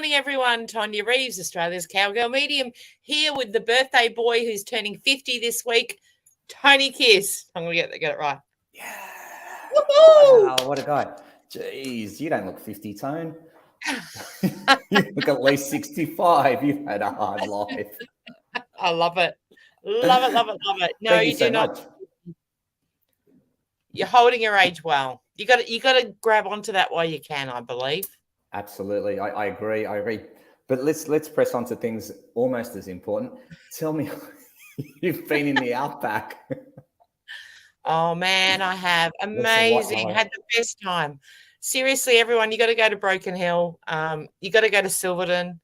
morning, everyone. Tonya Reeves, Australia's Cowgirl Medium, here with the birthday boy who's turning 50 this week, Tony Kiss. I'm going to get it right. Yeah. Woo-hoo! Wow, what a guy. Jeez, you don't look 50, Tone. You look at least 65. You've had a hard life. I love it. Love it, love it, love it. No, Thank you you so do not. much. You're holding your age well. You got to grab onto that while you can, I believe. Absolutely. I agree. But let's press on to things almost as important. Tell me, you've been in the outback. Oh, man, I have. Amazing. Had the best time. Seriously, everyone, you got to go to Broken Hill. You got to go to Silverton.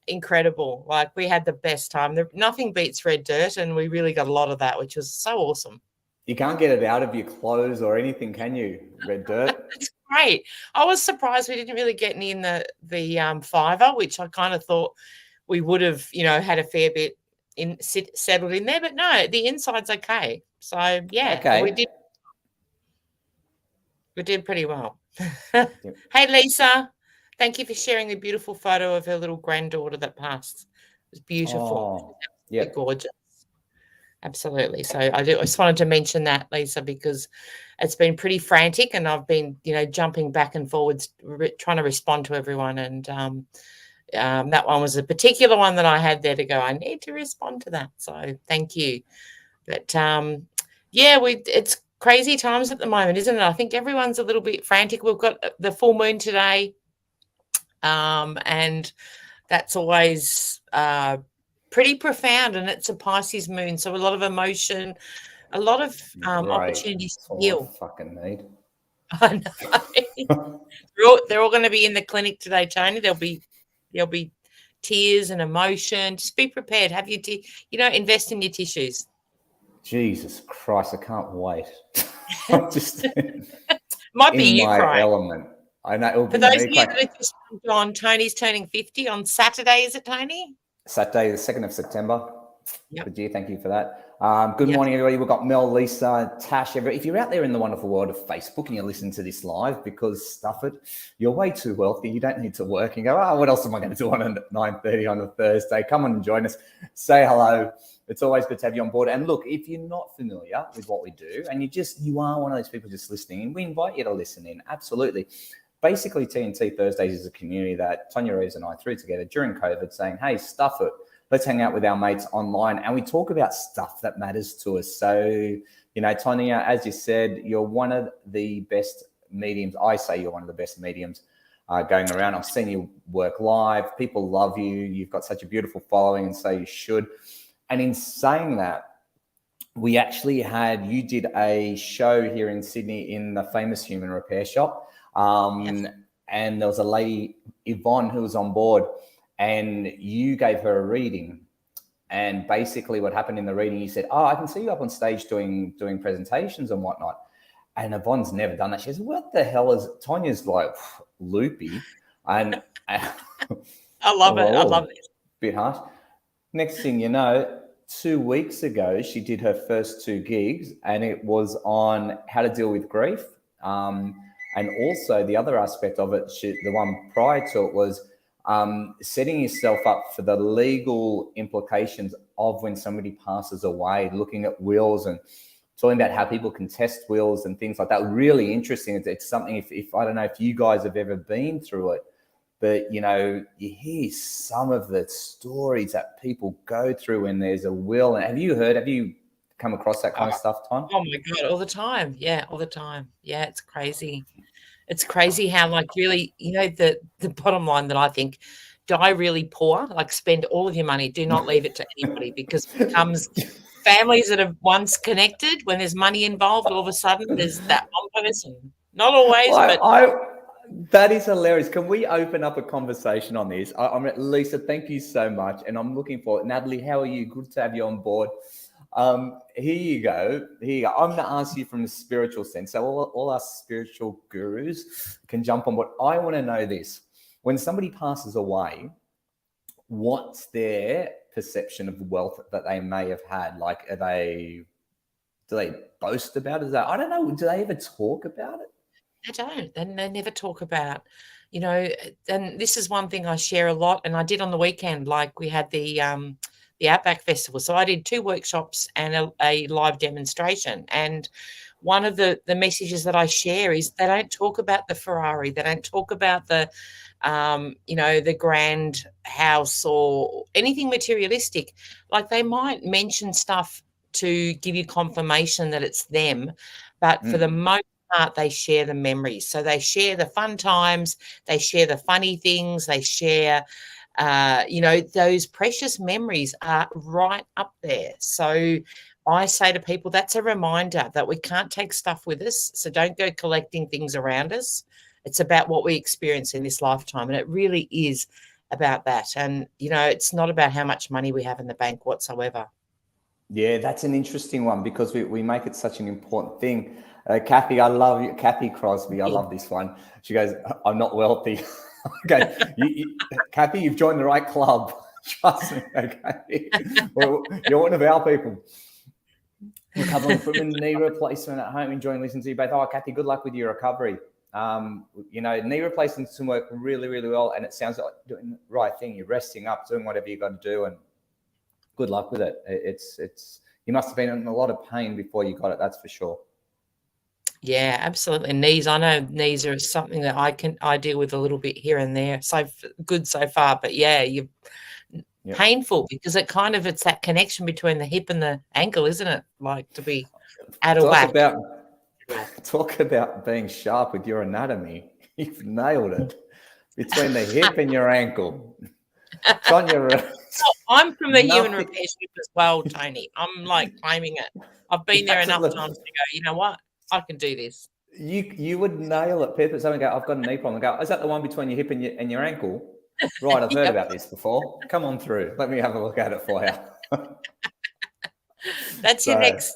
Incredible. Like, we had the best time. Nothing beats red dirt, and we really got a lot of that, which was so awesome. You can't get it out of your clothes or anything, can you? Red dirt. It's great. I was surprised we didn't really get any in the fiver, which I kind of thought we would have, had a fair bit settled in there. But no, the inside's okay. So yeah, okay. We did pretty well. Yep. Hey Lisa, thank you for sharing the beautiful photo of her little granddaughter that passed. It was beautiful. Yeah, gorgeous. Absolutely. So I just wanted to mention that, Lisa, because it's been pretty frantic, and I've been, jumping back and forwards, trying to respond to everyone. And that one was a particular one that I had there to go, I need to respond to that. So thank you. But it's crazy times at the moment, isn't it? I think everyone's a little bit frantic. We've got the full moon today, and that's always pretty profound, and it's a Pisces moon, so a lot of emotion, a lot of opportunities to heal. I fucking need. I know. They're all going to be in the clinic today, Tony. There'll be tears and emotion. Just be prepared. Have your invest in your tissues. Jesus Christ, I can't wait. I'm just might be you crying. Element. I know. For those of you that are just on, Tony's turning 50 on Saturday. Is it, Tony? Saturday, the 2nd of September. Yep. Good year. Thank you for that. Good morning, everybody. We've got Mel, Lisa, Tash, everybody. If you're out there in the wonderful world of Facebook and you listen to this live, because stuff it, you're way too wealthy. You don't need to work and go, what else am I going to do on 9:30 on a Thursday? Come on and join us. Say hello. It's always good to have you on board. And look, if you're not familiar with what we do and you are one of those people just listening in, we invite you to listen in. Absolutely. Basically, TNT Thursdays is a community that Tonya Reeves and I threw together during COVID, saying, hey, stuff it. Let's hang out with our mates online. And we talk about stuff that matters to us. So, Tonya, as you said, you're one of the best mediums. I say you're one of the best mediums going around. I've seen you work live. People love you. You've got such a beautiful following, and so you should. And in saying that, we actually you did a show here in Sydney in the famous Human Repair Shop. Yes. And there was a lady, Yvonne, who was on board, and you gave her a reading. And basically what happened in the reading, you said, I can see you up on stage doing presentations and whatnot. And Yvonne's never done that. She says, what the hell is, Tonya's like loopy. And I love it. I love it. Bit harsh. Next thing you know, 2 weeks ago, she did her first 2 gigs, and it was on how to deal with grief. And also the other aspect of it, the one prior to it was setting yourself up for the legal implications of when somebody passes away, looking at wills and talking about how people can test wills and things like that. Really interesting. It's something, if I don't know if you guys have ever been through it, but, you hear some of the stories that people go through when there's a will. And have you come across that kind of stuff, Tom? Oh, my God, all the time. Yeah, all the time. Yeah, it's crazy. It's crazy how, really, the bottom line that I think, die really poor, spend all of your money. Do not leave it to anybody, because it becomes families that have once connected. When there's money involved, all of a sudden there's that one person. Not always, but... That is hilarious. Can we open up a conversation on this? Lisa, thank you so much. And I'm looking forward. Natalie, how are you? Good to have you on board. Here you go. I'm going to ask you from the spiritual sense. So all our spiritual gurus can jump on board. I want to know this. When somebody passes away, what's their perception of wealth that they may have had? Do they boast about it? I don't know. Do they ever talk about it? They don't. They never talk about, you know, and this is one thing I share a lot, and I did on the weekend. Like we had the Outback Festival, so I did 2 workshops and a live demonstration. And one of the messages that I share is they don't talk about the Ferrari, they don't talk about the you know, the grand house or anything materialistic. Like they might mention stuff to give you confirmation that it's them, but for the most part, they share the memories. So they share the fun times, they share the funny things, they share, you know, those precious memories are right up there. So I say to people, that's a reminder that we can't take stuff with us. So don't go collecting things around us. It's about what we experience in this lifetime. And it really is about that. And, you know, it's not about how much money we have in the bank whatsoever. Yeah, that's an interesting one because we make it such an important thing. Kathy, I love you. Kathy Crosby, I love this one. She goes, I'm not wealthy. Okay, Kathy, you've joined the right club. Trust me, okay? Well, you're one of our people. Recovering from a knee replacement at home, enjoying listening to you both. Oh, Kathy, good luck with your recovery. You know, knee replacements can work really, really well, and it sounds like doing the right thing. You're resting up, doing whatever you got to do, and good luck with it. It's you must have been in a lot of pain before you got it. That's for sure. Yeah, absolutely. Knees. I know knees are something that I deal with a little bit here and there. So good so far, but yeah, you're painful because it's that connection between the hip and the ankle, isn't it? Like to be out of whack. Talk about being sharp with your anatomy. You've nailed it. Between the hip and your ankle. I'm from the human repair ship as well, Tony. I'm like claiming it. I've been there enough times to go, you know what? I can do this. You would nail it. People someone go, I've got a knee problem. I go, is that the one between your hip and your ankle? Right, I've heard about this before. Come on through. Let me have a look at it for you. That's your next.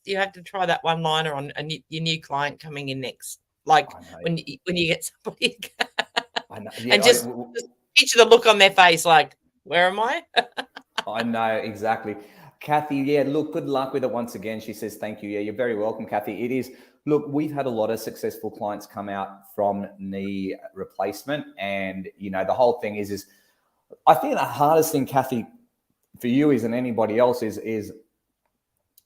You have to try that one liner on your new client coming in next. Like when you get somebody, I know. Yeah, and just picture the look on their face, like, where am I? I know exactly. Kathy, yeah, look, good luck with it once again. She says, thank you. Yeah, you're very welcome, Kathy. It is, look, we've had a lot of successful clients come out from knee replacement. And, you know, the whole thing is I think the hardest thing, Kathy, for you is and anybody else is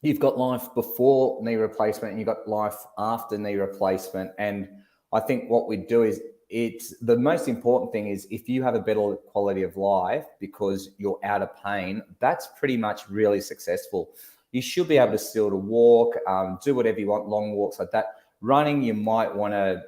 you've got life before knee replacement and you've got life after knee replacement. And I think what we do is it's the most important thing is if you have a better quality of life because you're out of pain, that's pretty much really successful. You should be able to still to walk, do whatever you want, long walks like that. Running, you might want to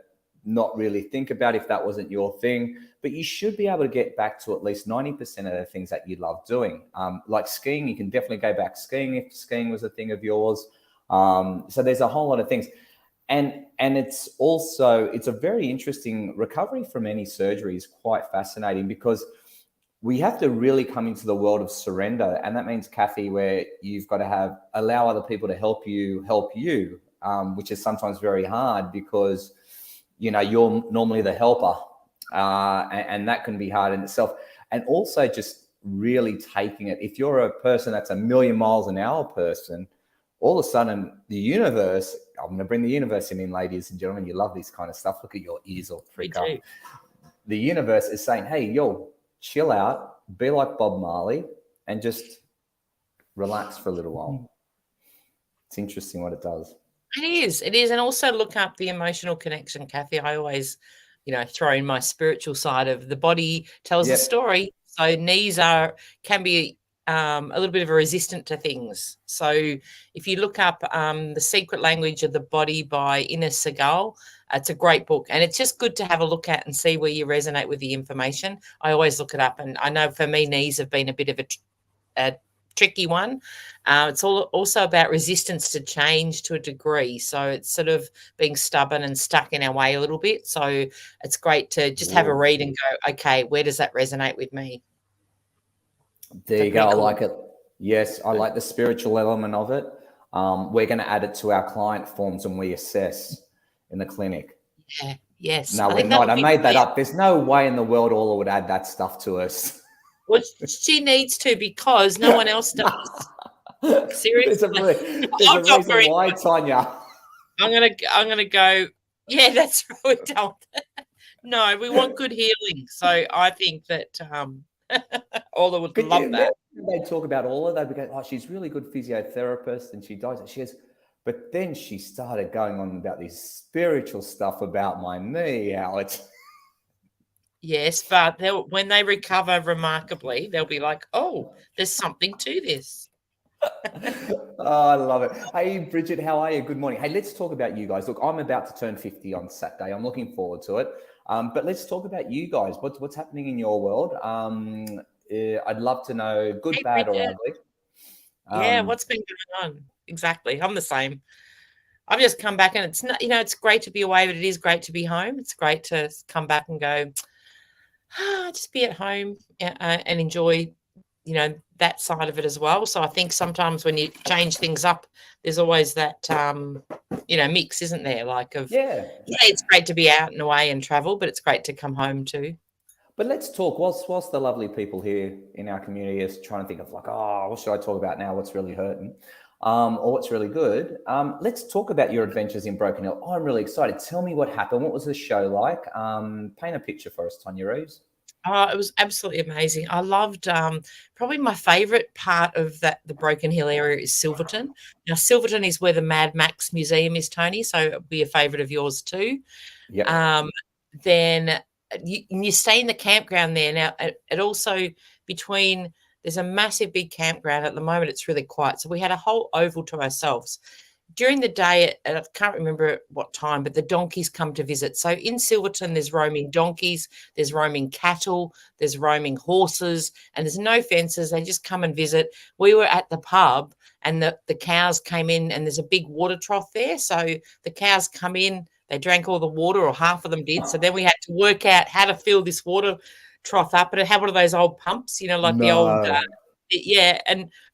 not really think about if that wasn't your thing, but you should be able to get back to at least 90% of the things that you love doing. Like skiing, you can definitely go back skiing if skiing was a thing of yours. So there's a whole lot of things. And it's a very interesting recovery from any surgery is quite fascinating because we have to really come into the world of surrender. And that means, Kathy, where you've got to allow other people to help you, which is sometimes very hard because, you know, you're normally the helper and that can be hard in itself. And also just really taking it. If you're a person that's a million miles an hour person, all of a sudden the universe, I'm going to bring the universe in, ladies and gentlemen, you love this kind of stuff. Look at your ears all freak up. The universe is saying, hey, yo, chill out, be like Bob Marley and just relax for a little while. It's interesting what it does. It is. And also look up the emotional connection, Kathy. I always, you know, throw in my spiritual side of the body tells a story. So knees can be a little bit of a resistant to things. So if you look up The Secret Language of the Body by Ines Segal, it's a great book. And it's just good to have a look at and see where you resonate with the information. I always look it up. And I know for me, knees have been a bit of a tricky one. It's also about resistance to change to a degree. So it's sort of being stubborn and stuck in our way a little bit. So it's great to just have a read and go, okay, where does that resonate with me? There you go. Cool. I like it. Yes, I like the spiritual element of it. We're going to add it to our client forms when we assess in the clinic. Yeah. Yes. No, we're not. I made that up. There's no way in the world Orla would add that stuff to us. Well, she needs to because no one else does. Seriously. There's a reason why, Tanya. I'm gonna go. Yeah, that's right. No, we want good healing. So I think that Orla would Could love you imagine that. they talk about Orla? They'd be going, "Oh, she's really good physiotherapist," and she does it. She goes, but then she started going on about this spiritual stuff about my knee, how it's Yes, but when they recover remarkably, they'll be like, "Oh, there's something to this." Oh, I love it. Hey, Bridget, how are you? Good morning. Hey, let's talk about you guys. Look, I'm about to turn 50 on Saturday. I'm looking forward to it. But let's talk about you guys. What's happening in your world? I'd love to know, good, Hey, bad, or Bridget. ugly. Yeah, Um, what's been going on? Exactly. I'm the same. I've just come back and it's not, it's great to be away, but it is great to be home. It's great to come back and go, just be at home and enjoy, that side of it as well. So I think sometimes when you change things up, there's always that, mix, isn't there? Like yeah. it's great to be out and away and travel, but it's great to come home too. But let's talk. Whilst the lovely people here in our community is trying to think of like, oh, what should I talk about now? What's really hurting? Or what's really good? Let's talk about your adventures in Broken Hill. I'm really excited. Tell me what happened. What was the show like? Paint a picture for us, Tonya Reeves. Oh, it was absolutely amazing. I loved probably my favourite part of the Broken Hill area is Silverton. Now, Silverton is where the Mad Max Museum is, Tony, so it'll be a favourite of yours too. Yeah. Then you stay in the campground there. Now, it also there's a massive big campground at the moment. It's really quiet. So we had a whole oval to ourselves. During the day, I can't remember what time, but the donkeys come to visit. So in Silverton, there's roaming donkeys, there's roaming cattle, there's roaming horses, and there's no fences. They just come and visit. We were at the pub and the cows came in and there's a big water trough there. So the cows come in, they drank all the water or half of them did. So then we had to work out how to fill this water trough up. And it had one of those old pumps, like the old No.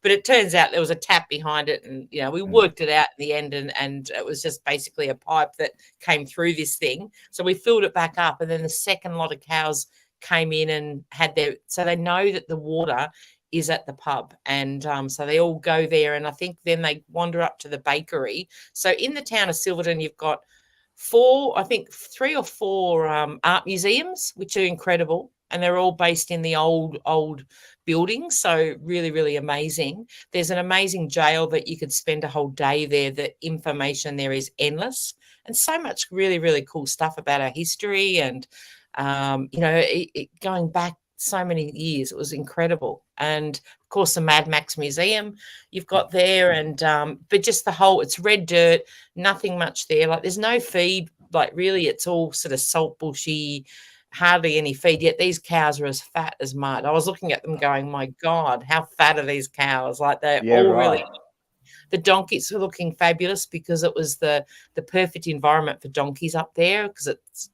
but it turns out there was a tap behind it, and we worked it out in the end, and it was just basically a pipe that came through this thing. So we filled it back up, and then the second lot of cows came in and had so they know that the water is at the pub, and so they all go there, and I think then they wander up to the bakery. So in the town of Silverton, you've got three or four art museums, which are incredible, and they're all based in the old buildings. So really, really amazing. There's an amazing jail that you could spend a whole day there. The information there is endless, and so much really, really cool stuff about our history and, going back so many years. It was incredible. And of course, the Mad Max Museum you've got there, and but just it's red dirt, nothing much there. Like there's no feed. Like really, it's all sort of salt bushy, hardly any feed, yet these cows are as fat as mud. I was looking at them going, my God, how fat are these cows? Like they're all Right. really, the donkeys were looking fabulous because it was the perfect environment for donkeys up there, because it's,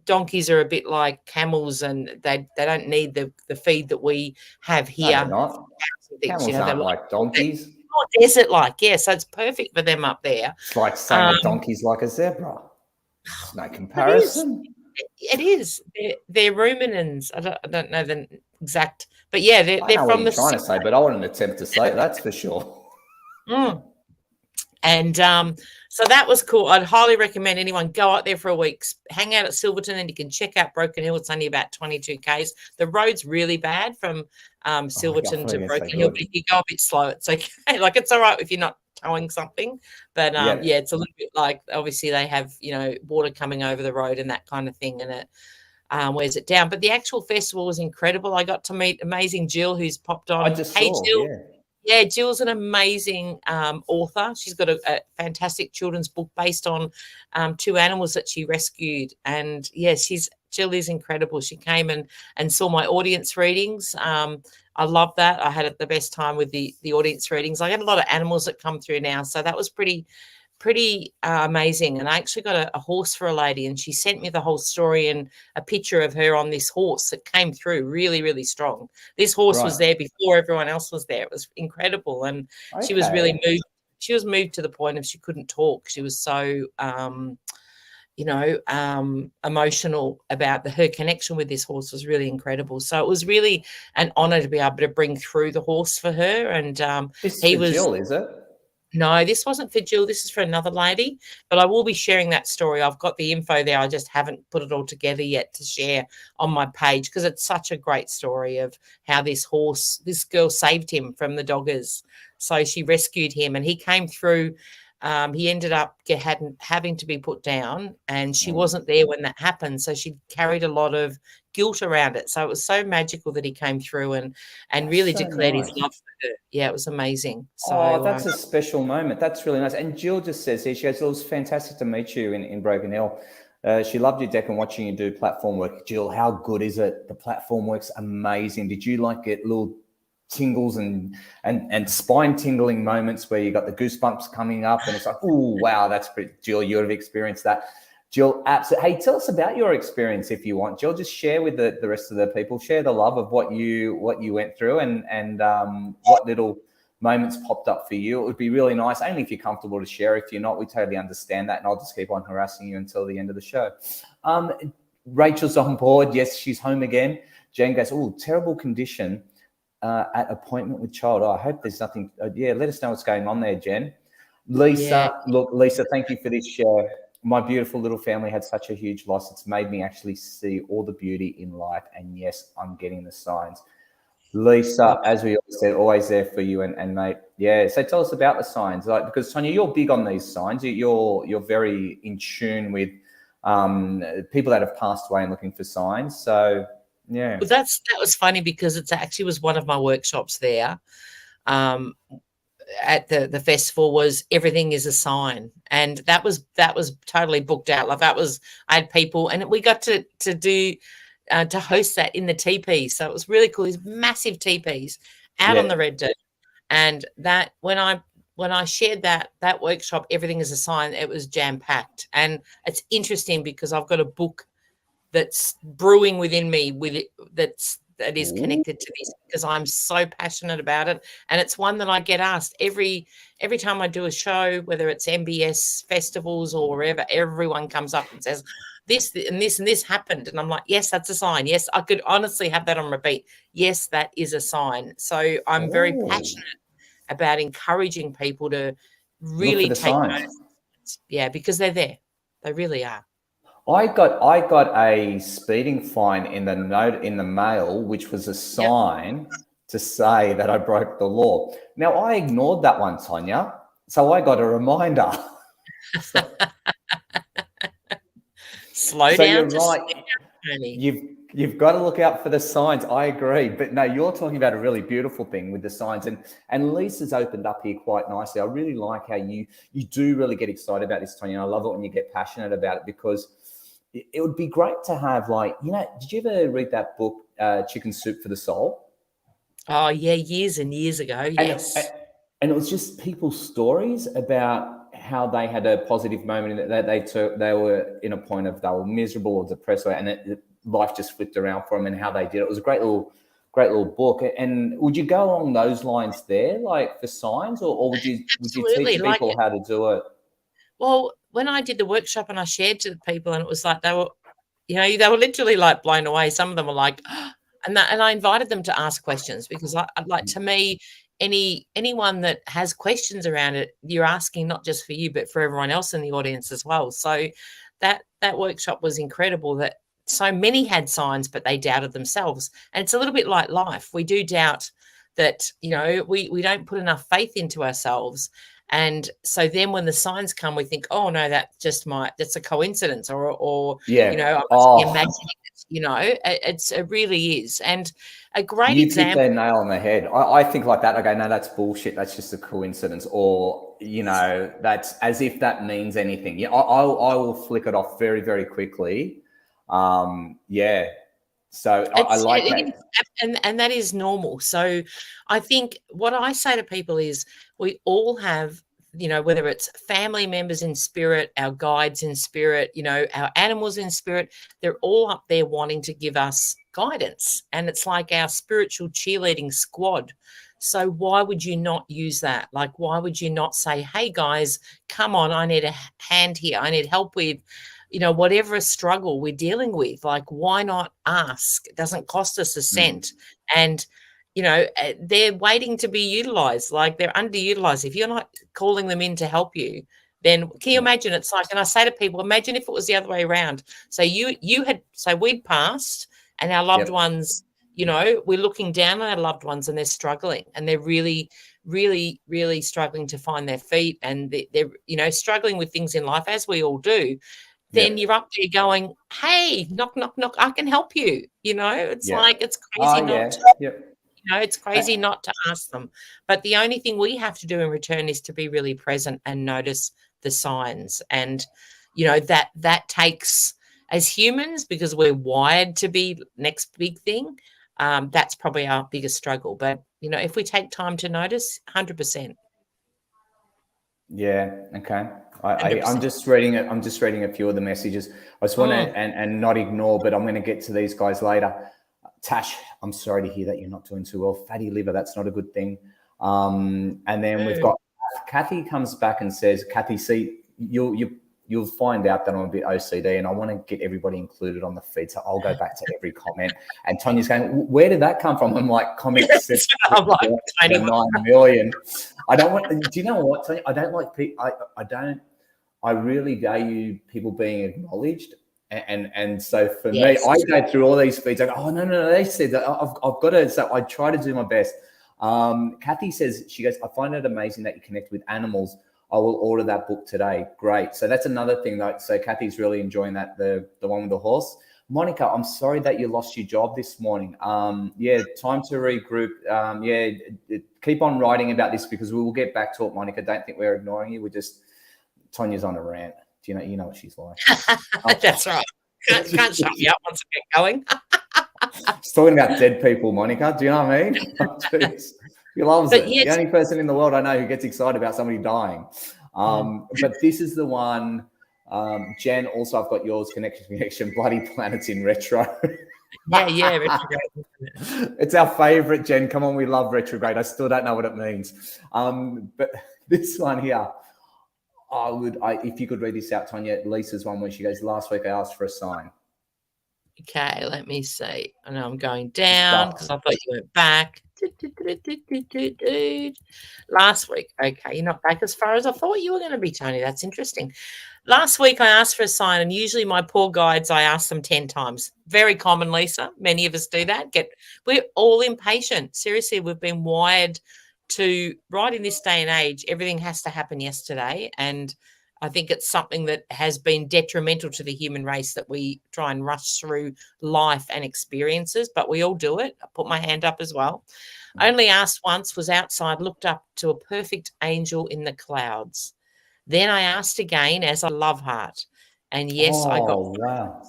donkeys are a bit like camels, and they don't need the feed that we have No, here. they're not. Camels They're aren't like donkeys. more desert-like, yeah, so it's perfect for them up there. It's like saying a donkey's like a zebra. It's no It is. comparison. It is. They're ruminants. I don't know the exact, but yeah, I they're know what from you're the. trying to say, but I wouldn't attempt to say it, that's for sure. Mm. And so that was cool. I'd highly recommend anyone go out there for a week, hang out at Silverton, and you can check out Broken Hill. It's only about 22 k's. The road's really bad from Silverton to Broken Hill, but if you go a bit slow, it's okay. Like it's all right if you're not towing something, but yeah, it's a little bit like, obviously they have water coming over the road and that kind of thing, and it wears it down. But the actual festival was incredible. I got to meet amazing Jill, who's popped on. I just saw, Jill. Yeah, Jill's an amazing author. She's got a fantastic children's book based on two animals that she rescued. And yeah, Jill is incredible. She came and saw my audience readings. I love that. I had the best time with the audience readings. I get a lot of animals that come through now, so that was pretty amazing. And I actually got a horse for a lady, and she sent me the whole story and a picture of her on this horse that came through really, really strong. This horse was there before everyone else was there. It was incredible. And she was really moved. She was moved to the point of she couldn't talk. She was so, emotional about her connection with this horse was really incredible. So it was really an honor to be able to bring through the horse for her. And this he for was. Jill, is it? No, this wasn't for Jill. This is for another lady, but I will be sharing that story. I've got the info there. I just haven't put it all together yet to share on my page because it's such a great story of how this girl saved him from the doggers. So she rescued him and he came through. He ended up having to be put down and she wasn't there when that happened. So she carried a lot of guilt around it. So it was so magical that he came through and That's really so declared his nice. love for her. Yeah, it was amazing. Oh, So that's a special moment. That's really nice. And Jill just says here, she goes, it was fantastic to meet you in Broken Hill. She loved your deck and watching you do platform work. Jill, how good is it? The platform work's amazing. Did you like get little tingles and spine tingling moments where you got the goosebumps coming up and it's like, oh, wow, that's pretty. Jill, you would have experienced that. Jill, absolutely. Hey, tell us about your experience if you want. Jill, just share with the rest of the people, share the love of what you went through and what little moments popped up for you. It would be really nice, only if you're comfortable to share. If you're not, we totally understand that, and I'll just keep on harassing you until the end of the show. Rachel's on board. Yes, she's home again. Jen goes, oh, terrible condition at appointment with child. Oh, I hope there's nothing. Yeah, let us know what's going on there, Jen. Lisa, look, Lisa, thank you for this share. My beautiful little family had such a huge loss. It's made me actually see all the beauty in life. And yes, I'm getting the signs. Lisa, as we always said, always there for you and mate. Yeah. So tell us about the signs, like because Sonia, you're big on these signs. You're very in tune with people that have passed away and looking for signs. So yeah. Well, that was funny because it actually was one of my workshops there. At the festival was everything is a sign, and that was totally booked out. Like I had people, and we got to do to host that in the teepee, so it was really cool. These massive teepees out on the red dirt, and that when I shared that workshop, everything is a sign. It was jam packed, and it's interesting because I've got a book that's brewing within me that is connected to this because I'm so passionate about it. And it's one that I get asked every time I do a show, whether it's MBS festivals or wherever, everyone comes up and says, this and this and this happened. And I'm like, yes, that's a sign. Yes, I could honestly have that on repeat. Yes, that is a sign. So I'm very passionate about encouraging people to really take notice. Yeah, because they're there. They really are. I got a speeding fine in the mail, which was a sign to say that I broke the law. Now I ignored that one, Tonya, so I got a reminder. Slow down. You're right. You've got to look out for the signs. I agree, but no, you're talking about a really beautiful thing with the signs, and Lisa's opened up here quite nicely. I really like how you do really get excited about this, Tonya. I love it when you get passionate about it because it would be great to have, like, did you ever read that book, Chicken Soup for the Soul? Oh, yeah, years and years ago, yes. And it was just people's stories about how they had a positive moment that they were in a point of they were miserable or depressed, and life just flipped around for them and how they did it. It was a great little book. And would you go along those lines there, like for signs, or would you teach people how to do it? Well, when I did the workshop and I shared to the people, and it was like they were literally like blown away. Some of them were like, oh, and I invited them to ask questions because I'd like, to me, anyone that has questions around it, you're asking not just for you but for everyone else in the audience as well. So that workshop was incredible. That so many had signs, but they doubted themselves, and it's a little bit like life. We do doubt that we don't put enough faith into ourselves. And so then when the signs come, we think, oh no, that's a coincidence or I must be imagining it. It really is. And a great example. You hit the nail on the head. I think like that. I go, no, that's bullshit. That's just a coincidence. Or, that's as if that means anything. Yeah, I will flick it off very, very quickly. Yeah. So I like that. And that is normal. So I think what I say to people is we all have, whether it's family members in spirit, our guides in spirit, our animals in spirit, they're all up there wanting to give us guidance. And it's like our spiritual cheerleading squad. So why would you not use that? Like, why would you not say, hey, guys, come on, I need a hand here. I need help with whatever struggle we're dealing with. Like, why not ask? It doesn't cost us a cent. And they're waiting to be utilized. Like, they're underutilized. If you're not calling them in to help you, then can you imagine? It's like, and I say to people, imagine if it was the other way around. So we'd passed, and our loved ones, we're looking down on our loved ones, and they're struggling, and they're really, really, really struggling to find their feet, and they're struggling with things in life, as we all do. Then you're up there going, hey, knock, knock, knock, I can help you. It's like, it's crazy not to. It's crazy not to ask them. But the only thing we have to do in return is to be really present and notice the signs. And, that takes, as humans, because we're wired to be next big thing, that's probably our biggest struggle. But, if we take time to notice, 100%. Yeah. Okay. I'm just reading it. I'm just reading a few of the messages. I just want to and not ignore, but I'm going to get to these guys later. Tash, I'm sorry to hear that you're not doing too well. Fatty liver, that's not a good thing. And then we've got Kathy comes back and says, Kathy, see, you'll find out that I'm a bit OCD, and I want to get everybody included on the feed. So I'll go back to every comment. And Tanya's going, where did that come from? I'm like, comments said I'm like, 9 million. I don't want. Do you know what, Tanya? I don't like people. I really value people being acknowledged. And so for me, I go through all these feeds. I go, oh, no, they said that. I've got to. So I try to do my best. Kathy says, she goes, I find it amazing that you connect with animals. I will order that book today. Great. So that's another thing. So Kathy's really enjoying that, the one with the horse. Monica, I'm sorry that you lost your job this morning. Time to regroup. Keep on writing about this, because we will get back to it, Monica. Don't think we're ignoring you. Tanya's on a rant. You know what she's like. That's right. Can't shut me up once I get going. She's talking about dead people, Monica. Do you know what I mean? Jeez. He loves it. The only person in the world I know who gets excited about somebody dying. But this is the one. Jen, also I've got yours, connection, bloody planets in retro. Retrograde. It's our favorite, Jen. Come on, we love retrograde. I still don't know what it means. But this one here, if you could read this out, Tanya, Lisa's one where she goes, last week I asked for a sign. Okay, let me see. I know I'm going down because I thought you went back. Last week. Okay, you're not back as far as I thought you were going to be, Tony. That's interesting. Last week I asked for a sign, and usually my poor guides, I ask them 10 times. Very common, Lisa. Many of us do that. We're all impatient. Seriously, we've been wired to, right in this day and age, everything has to happen yesterday. And I think it's something that has been detrimental to the human race, that we try and rush through life and experiences, but we all do it. I put my hand up as well. I only asked once, was outside, looked up to a perfect angel in the clouds. Then I asked again as a love heart. And yes, I got wow.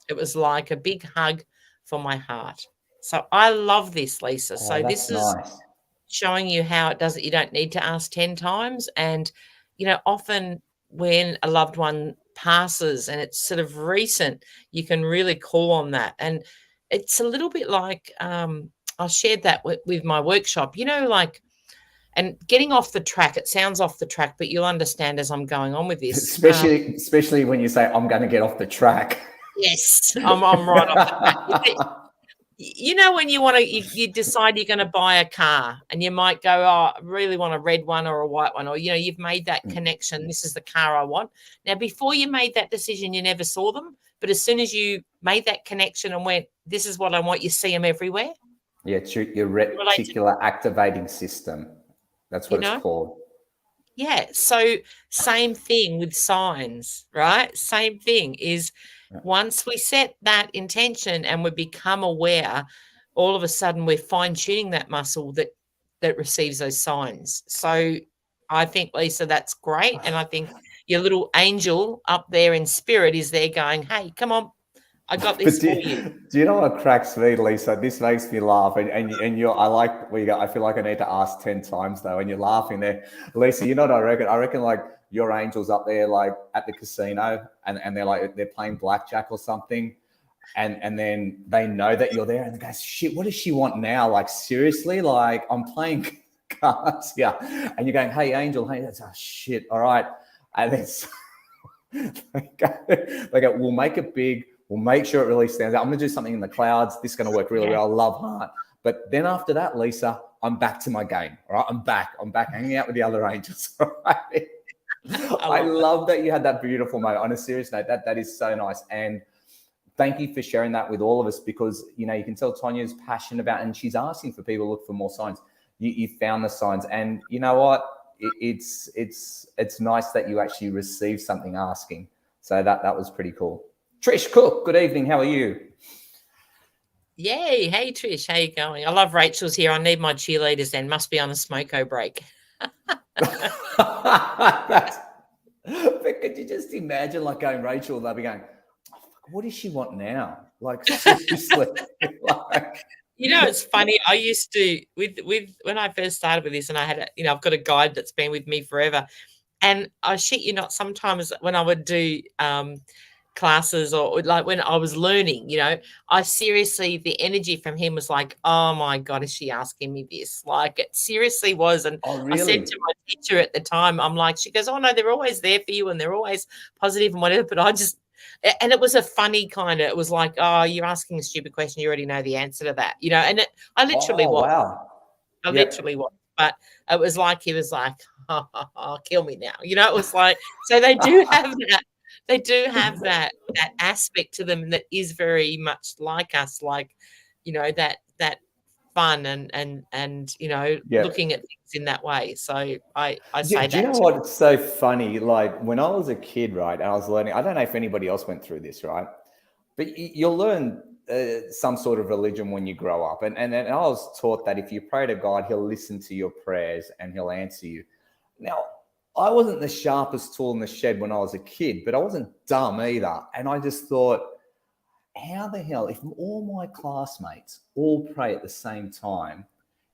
It was like a big hug for my heart. So I love this, Lisa. So this is showing you how it does it. You don't need to ask 10 times. And, often when a loved one passes and it's sort of recent, you can really call on that. And it's a little bit like, I shared that with my workshop, and getting off the track. It sounds off the track, but you'll understand as I'm going on with this. Especially when you say, I'm going to get off the track. Yes, I'm right off the track. When you decide you're going to buy a car, and you might go, oh, I really want a red one or a white one, or, you've made that connection. This is the car I want. Now, before you made that decision, you never saw them. But as soon as you made that connection and went, this is what I want, you see them everywhere. Yeah, it's your reticular activating system. That's what it's called. Yeah. So same thing with signs, right? Same thing is once we set that intention and we become aware, all of a sudden we're fine-tuning that muscle that receives those signs. So I think, Lisa, that's great. And I think your little angel up there in spirit is there going, hey, come on, I got this for you. Do you know what cracks me, Lisa? This makes me laugh. And you're, I like where you go, I feel like I need to ask 10 times though. And you're laughing there. Lisa, you know what I reckon? I reckon like your angel's up there, like at the casino, and they're playing blackjack or something. And then they know that you're there, and they go, shit, what does she want now? Like, seriously? Like, I'm playing cards. Yeah. And you're going, hey, angel, hey, that's shit. All right. And then they go, we'll make it big. We'll make sure it really stands out. I'm going to do something in the clouds. This is going to work really well. Love heart. But then after that, Lisa, I'm back to my game. All right, I'm back hanging out with the other angels. All right. I love that you had that beautiful moment. On a serious note, that is so nice. And thank you for sharing that with all of us, because, you know, you can tell Tanya's passionate about, and she's asking for people to look for more signs. You found the signs, and you know what? It's nice that you actually received something asking. So that was pretty cool. Trish Cook, good evening. How are you? Yay. Hey, Trish. How you going? I love Rachel's here. I need my cheerleaders then. Must be on a smoko break. But could you just imagine, like, going, Rachel, they'll be going, oh, what does she want now? Like, seriously. Like, you know, it's funny. I used to, with when I first started with this, and I had, I've got a guide that's been with me forever. And I shit you not, sometimes when I would do classes, or like when I was learning, I seriously, the energy from him was like, oh my God, is she asking me this? Like, it seriously was. And oh, really? I said to my teacher at the time, I'm like, she goes, oh no, they're always there for you and they're always positive and whatever. But and it was a funny kind of, it was like, oh, you're asking a stupid question, you already know the answer to that, and I literally was. Wow. I literally was. But it was like, he was like, oh, kill me now. It was like, so they do have that. They do have that aspect to them that is very much like us, like, that fun and looking at things in that way. So I say do you know what? It's so funny. Like, when I was a kid, right, and I was learning, I don't know if anybody else went through this, right? But you'll learn some sort of religion when you grow up. And I was taught that if you pray to God, he'll listen to your prayers and he'll answer you. Now, I wasn't the sharpest tool in the shed when I was a kid, but I wasn't dumb either. And I just thought, how the hell, if all my classmates all pray at the same time,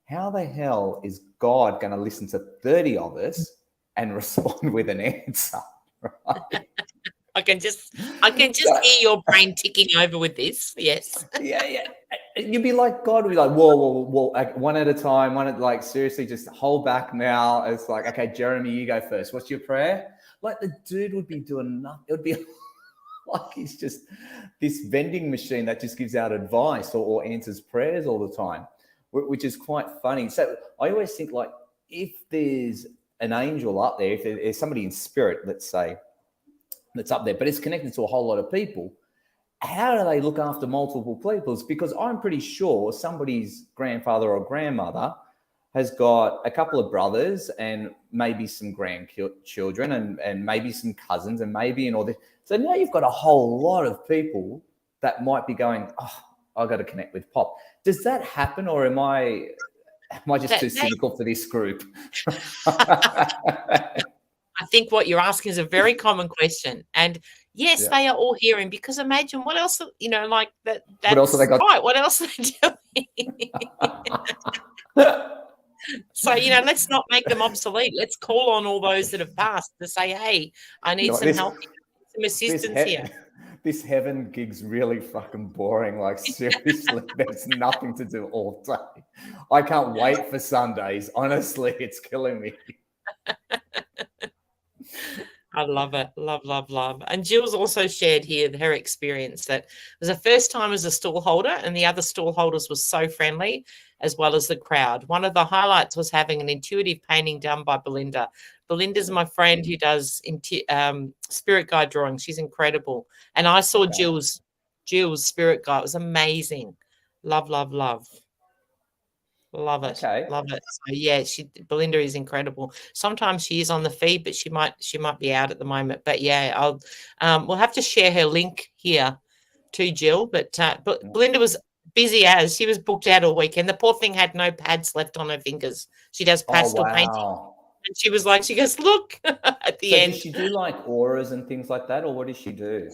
how the hell is God going to listen to 30 of us and respond with an answer? Right? I can just hear your brain ticking over with this. Yes. Yeah. You'd be like, God would be like, whoa, one at a time, like, seriously, just hold back now. It's like, okay, Jeremy, you go first. What's your prayer? Like, the dude would be doing nothing. It would be like he's just this vending machine that just gives out advice or answers prayers all the time, which is quite funny. So I always think, like, if there's an angel up there, if there's somebody in spirit, let's say, that's up there, but it's connected to a whole lot of people, how do they look after multiple peoples? Because I'm pretty sure somebody's grandfather or grandmother has got a couple of brothers and maybe some grandchildren and maybe some cousins and maybe and all this. So now you've got a whole lot of people that might be going, oh, I've got to connect with Pop. Does that happen, or am I just too cynical for this group? I think what you're asking is a very common question. And yes, they are all hearing, because imagine what else, like that. That's what else have they got? Right. What else are they doing? So, let's not make them obsolete. Let's call on all those that have passed to say, hey, I need some help, some assistance here. This heaven gig's really fucking boring. Like, seriously, there's nothing to do all day. I can't wait for Sundays. Honestly, it's killing me. I love it. Love. And Jill's also shared here her experience that it was her first time as a stall holder, and the other stall holders were so friendly, as well as the crowd. One of the highlights was having an intuitive painting done by Belinda. Belinda's my friend who does spirit guide drawings. She's incredible. And I saw Jill's spirit guide. It was amazing. Love. Love it. Okay. Love it. So yeah, Belinda is incredible. Sometimes she is on the feed, but she might be out at the moment. But yeah, we'll have to share her link here to Jill. But Belinda was busy as she was booked out all weekend. The poor thing had no pads left on her fingers. She does pastel painting. And she goes, look, at the end. Does she do like auras and things like that, or what does she do?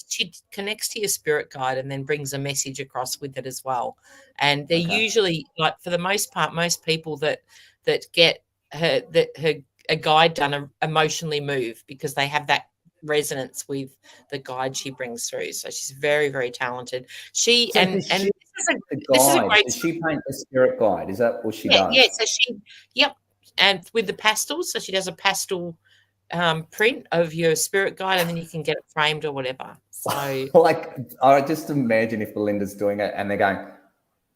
She connects to your spirit guide and then brings a message across with it as well. And they're usually, like, for the most part, most people that get a guide done emotionally move, because they have that resonance with the guide she brings through. So she's very, very talented. Does she paint a spirit guide? Is that what she does? Yeah. So and with the pastels, so she does a pastel print of your spirit guide, and then you can get it framed or whatever. So, like, I just imagine if Belinda's doing it and they're going,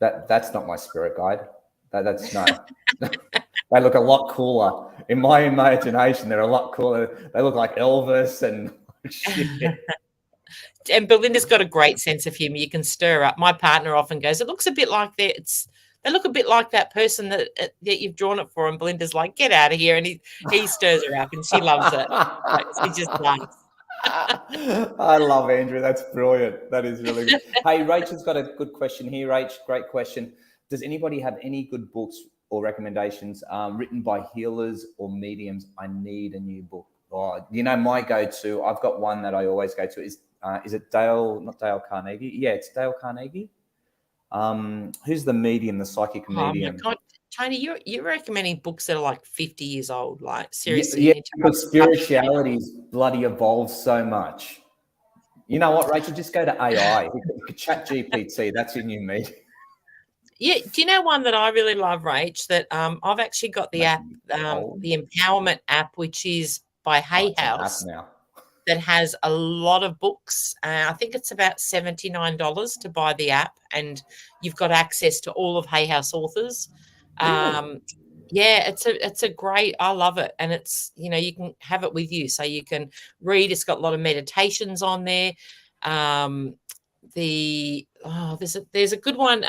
That's not my spirit guide. That's no. They look a lot cooler. In my imagination, they're a lot cooler. They look like Elvis and shit. And Belinda's got a great sense of humor. You can stir up. My partner often goes, "It looks a bit like that. They look a bit like that person that you've drawn it for." And Belinda's like, "Get out of here!" And he stirs her up, and she loves it. She just laughs. I love Andrew. That's brilliant. That is really good. Hey, Rachel's got a good question here. Rach, great question. Does anybody have any good books or recommendations written by healers or mediums? I need a new book. Oh, my go-to, I've got one that I always go to is it Dale, not Dale Carnegie? Yeah, it's Dale Carnegie. Who's the medium, the psychic medium? Oh my God. Tony, you're recommending books that are like 50 years old. Like, seriously. Yeah, because spirituality's bloody evolved so much. You know what, Rachel? Just go to AI. You could chat GPT. That's your new medium. Yeah. Do you know one that I really love, Rach, that I've actually got the app, the Empowerment app, which is by Hay House. Now. That has a lot of books. I think it's about $79 to buy the app, and you've got access to all of Hay House authors. Yeah, it's a great. I love it, and it's you can have it with you, so you can read. It's got a lot of meditations on there. There's a good one.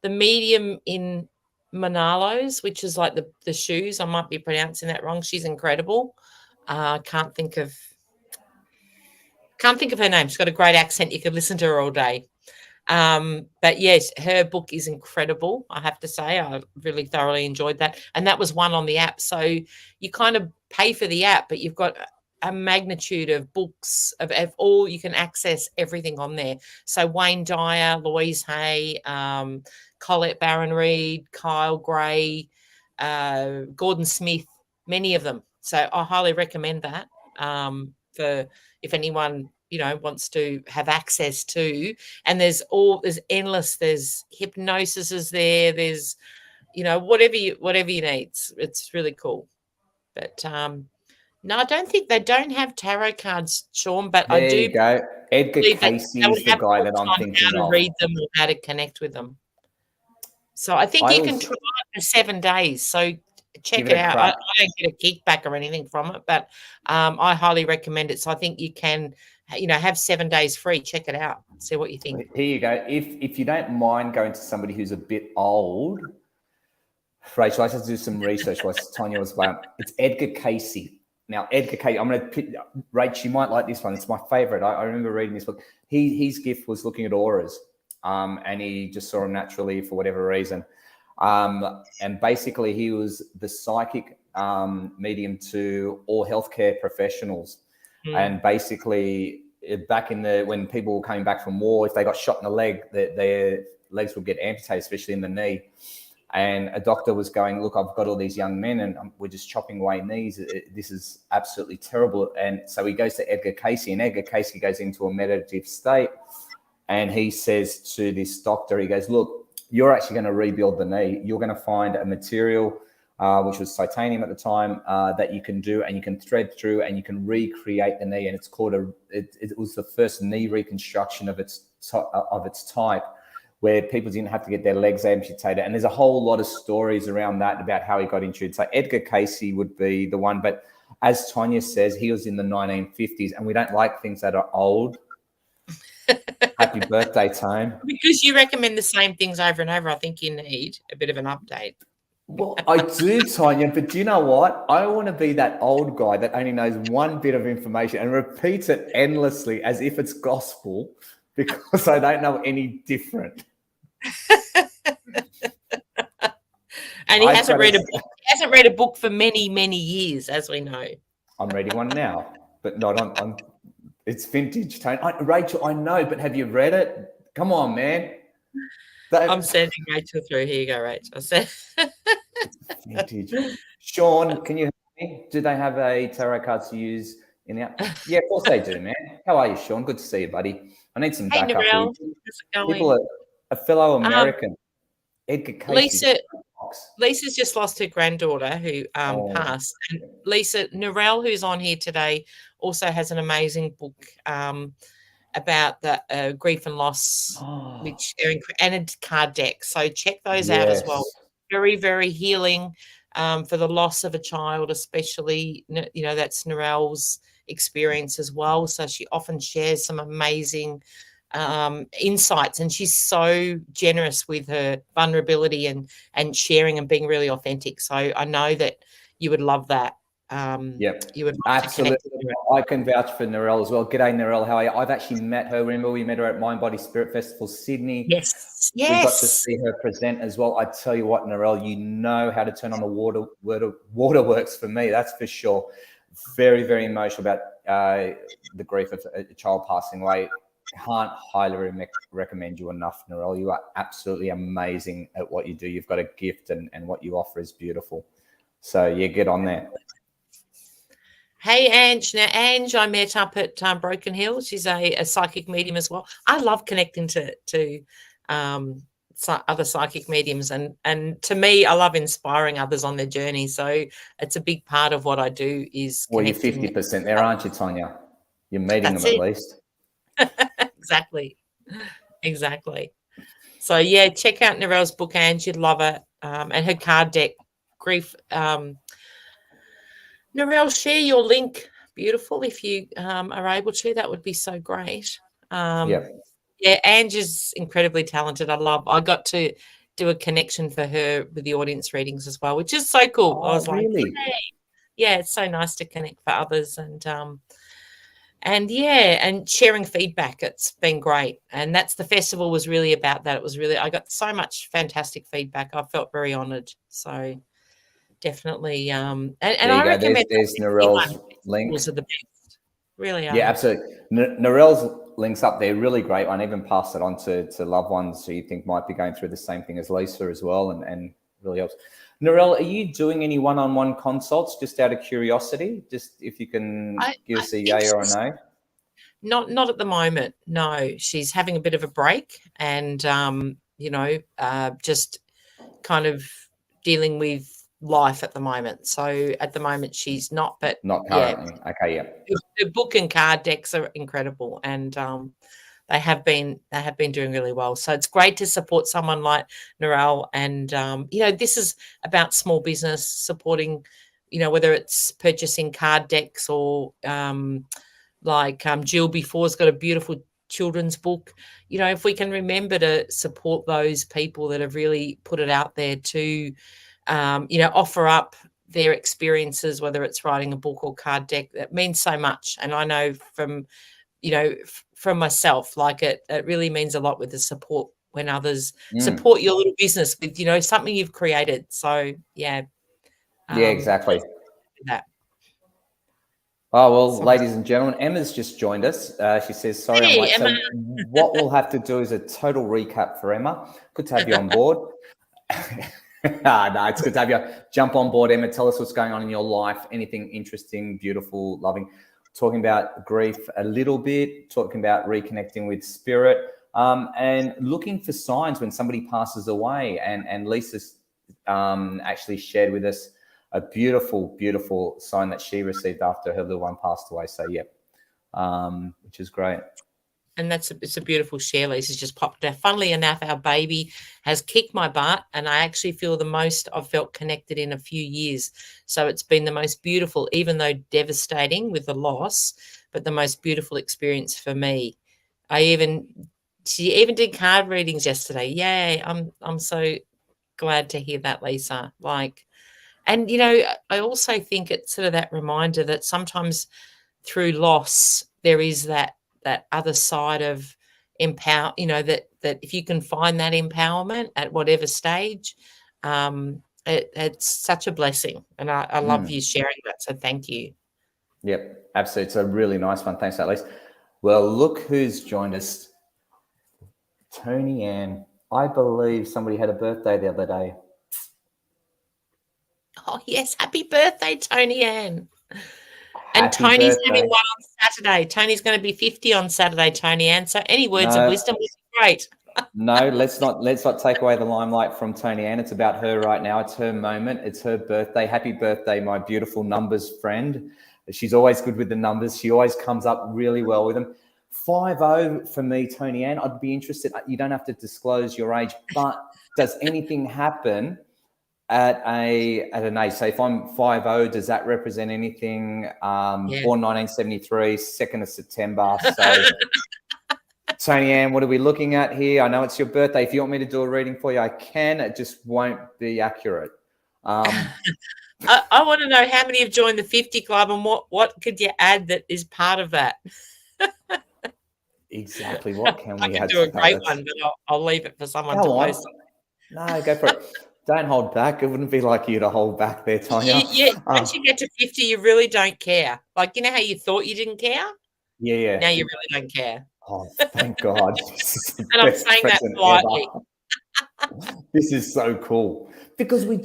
The Medium in Manalo's, which is like the shoes. I might be pronouncing that wrong. She's incredible. Can't think of her name. She's got a great accent. You could listen to her all day. But yes, her book is incredible. I have to say, I really thoroughly enjoyed that. And that was one on the app. So you kind of pay for the app, but you've got a magnitude of books of all. You can access everything on there. So Wayne Dyer, Louise Hay, Colette Baron Reed, Kyle Gray, Gordon Smith, many of them. So I highly recommend that for if anyone wants to have access to. And there's endless. There's hypnosis is there. There's whatever you need. It's really cool. But no, I don't think they don't have tarot cards, Sean. But there I do. You go. Edgar Casey is the guy that I'm thinking how to of. read them or how to connect with them. So I think you can try it for 7 days. So check it out. I don't get a kickback or anything from it, but I highly recommend it. So I think you can, have 7 days free. Check it out. See what you think. Here you go. If you don't mind going to somebody who's a bit old, Rachel, I just do some research while Tanya was about. It's Edgar Casey. Now, Edgar Casey, I'm going to pick, Rach, you might like this one. It's my favorite. I remember reading this book. His gift was looking at auras, and he just saw them naturally for whatever reason. And basically, he was the psychic medium to all healthcare professionals. And basically, back in when people were coming back from war, if they got shot in the leg, their legs would get amputated, especially in the knee. And a doctor was going, look, I've got all these young men and we're just chopping away knees. This is absolutely terrible. And so he goes to Edgar Casey, and Edgar Casey goes into a meditative state. And he says to this doctor, he goes, look, you're actually going to rebuild the knee. You're going to find a material, which was titanium at the time, that you can do, and you can thread through and you can recreate the knee. And it's called it was the first knee reconstruction of its type, where people didn't have to get their legs amputated. And there's a whole lot of stories around that about how he got into it. So Edgar Casey would be the one. But as Tanya says, he was in the 1950s, and we don't like things that are old. Happy birthday, Tone. Because you recommend the same things over and over, I think you need a bit of an update. Well, I do, Tanya, but do you know what? I want to be that old guy that only knows one bit of information and repeats it endlessly as if it's gospel, because I don't know any different. And he hasn't read a book. He hasn't read a book for many, many years, as we know. I'm reading one now, but not on it's vintage, Tone. Rachel, I know, but have you read it? Come on, man. I'm sending Rachel through. Here you go, Rachel. I said vintage. Sean, can you help me? Do they have a tarot cards to use in the app? Yeah, of course they do, man. How are you, Sean? Good to see you, buddy. I need some backup. Hey, Narelle. How's it going? People a fellow American, Edgar Casey. Lisa's just lost her granddaughter who passed. And Narelle, who's on here today, also has an amazing book. about the grief and loss, which and a card deck. So check those out as well. Yes. Very, very healing for the loss of a child, especially, that's Narelle's experience as well. So she often shares some amazing insights, and she's so generous with her vulnerability and sharing and being really authentic. So I know that you would love that. Yep, you would love absolutely. to connect with her. I can vouch for Narelle as well. G'day, Narelle. How are you? I've actually met her. Remember, we met her at Mind Body Spirit Festival, Sydney. Yes. We got to see her present as well. I tell you what, Narelle, you know how to turn on the waterworks for me. That's for sure. Very, very emotional about the grief of a child passing away. Can't highly recommend you enough, Narelle. You are absolutely amazing at what you do. You've got a gift, and what you offer is beautiful. So yeah, get on there. Hey, Ange. Now, Ange, I met up at Broken Hill. She's a psychic medium as well. I love connecting to other psychic mediums, and to me, I love inspiring others on their journey. So it's a big part of what I do is well, you're connecting. 50% there, aren't you, Tanya? You're meeting That's them it. at least. Exactly. So yeah, check out Narelle's book, Ange. You'd love it, and her card deck, grief. Narelle, share your link. Beautiful. If you are able to, that would be so great. Yeah, Ange is incredibly talented. I got to do a connection for her with the audience readings as well, which is so cool. Oh, I was really? Like, hey. Yeah, it's so nice to connect for others and sharing feedback. It's been great. And that's the festival was really about that. It was really, I got so much fantastic feedback. I felt very honored. So definitely. And I recommend there's Narelle's link. Are the best. Really are. Yeah, absolutely. Narelle's links up there, really great one. Even pass it on to loved ones who you think might be going through the same thing as Lisa as well, and really helps. Narelle, are you doing any one-on-one consults, just out of curiosity? Just if you can give us a yay or a no? Not at the moment. No, she's having a bit of a break, and just kind of dealing with life at the moment. So at the moment she's not, but not currently. Yeah. Okay, yeah. The book and card decks are incredible, and they have been doing really well. So it's great to support someone like Narelle, and this is about small business supporting, whether it's purchasing card decks or Jill before's got a beautiful children's book. If we can remember to support those people that have really put it out there to offer up their experiences, whether it's writing a book or card deck, that means so much. And I know from myself, like it really means a lot with the support when others support your little business with, something you've created. So yeah. Yeah, exactly. That. Oh, well, ladies and gentlemen, Emma's just joined us. She says, sorry, I'm late. Emma. So what we'll have to do is a total recap for Emma. Good to have you on board. No, it's good to have you. Jump on board, Emma. Tell us what's going on in your life. Anything interesting, beautiful, loving. Talking about grief a little bit, talking about reconnecting with spirit, and looking for signs when somebody passes away. And Lisa's actually shared with us a beautiful, beautiful sign that she received after her little one passed away. So, yeah, which is great. And it's a beautiful share. Lisa's just popped there. Funnily enough, our baby has kicked my butt, and I actually feel the most I've felt connected in a few years. So it's been the most beautiful, even though devastating with the loss, but the most beautiful experience for me. She even did card readings yesterday. Yay! I'm so glad to hear that, Lisa. And I also think it's sort of that reminder that sometimes through loss there is that other side of empower, that if you can find that empowerment at whatever stage, it's such a blessing. And I love you sharing that. So thank you. Yep, absolutely. It's a really nice one. Thanks, Alice. Well, look who's joined us. Tony Ann. I believe somebody had a birthday the other day. Oh, yes. Happy birthday, Tony Ann. And Tony's having one on Saturday. Tony's going to be 50 on Saturday, Tony Ann. So any words of wisdom would be great. No, let's not take away the limelight from Tony Ann. It's about her right now. It's her moment. It's her birthday. Happy birthday, my beautiful numbers friend. She's always good with the numbers. She always comes up really well with them. 50 for me, Tony Ann. I'd be interested. You don't have to disclose your age, but does anything happen at an age? So if I'm 50, does that represent anything? Born 1973, 2nd of September. So Tony Ann, what are we looking at here? I know it's your birthday. If you want me to do a reading for you, I can. It just won't be accurate. I want to know how many have joined the 50 Club and what could you add that is part of that? Exactly. What can we I can add? do a great one, but I'll leave it for someone to post. No, go for it. Don't hold back. It wouldn't be like you to hold back there, Tanya. Once you get to 50, you really don't care. Like, you know how you thought you didn't care? Yeah. Now you really don't care. Oh, thank God. And I'm saying that politely. This is so cool because we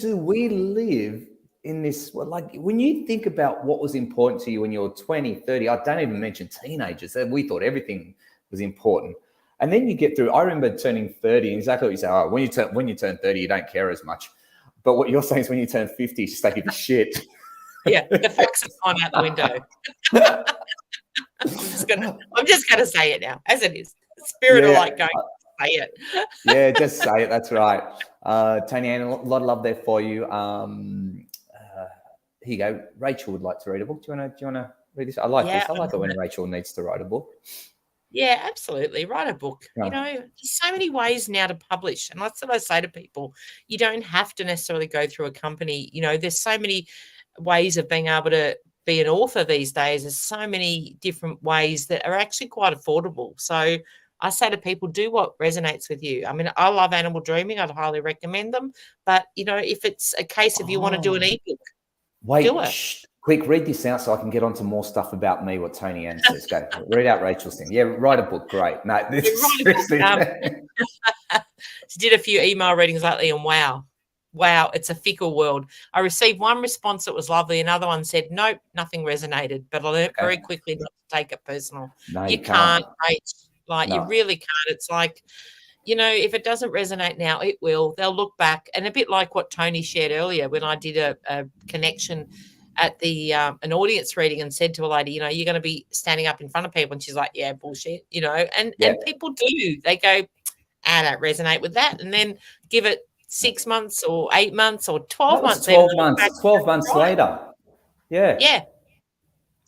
live in this, like when you think about what was important to you when you were 20, 30, I don't even mention teenagers. We thought everything was important. And then you get through, I remember turning 30, and exactly what you say, oh, when you turn 30, you don't care as much. But what you're saying is when you turn 50, you just take a shit. Yeah, the facts have gone out the window. I'm just gonna say it now, as it is. Spirit of like going, say it. Yeah, just say it. That's right. Tony Ann, a lot of love there for you. Here you go. Rachel would like to read a book. Do you want to read this? I like this. I like it when Rachel needs to write a book. Yeah, absolutely. Write a book. Yeah. You know, there's so many ways now to publish. And that's what I say to people. You don't have to necessarily go through a company. You know, there's so many ways of being able to be an author these days. There's so many different ways that are actually quite affordable. So I say to people, do what resonates with you. I mean, I love Animal Dreaming. I'd highly recommend them. But, you know, if it's a case of you want to do an ebook, do it. Quick, read this out so I can get on to more stuff about me, what Tony Ann says. Go, read out Rachel's thing. Yeah, write a book. Great. No, this is seriously. She did a few email readings lately, and wow, it's a fickle world. I received one response that was lovely. Another one said, nope, nothing resonated. But I learned very quickly not to take it personal. No, you can't, Rach. Like, you really can't. It's like, you know, if it doesn't resonate now, it will. They'll look back. And a bit like what Tony shared earlier when I did a connection at the an audience reading and said to a lady, you know, you're going to be standing up in front of people. And she's like, yeah, bullshit, you know. And people do. They go, I don't resonate with that. And then give it 6 months or 8 months or 12 months. 12 months. 12 months later. Yeah. Yeah.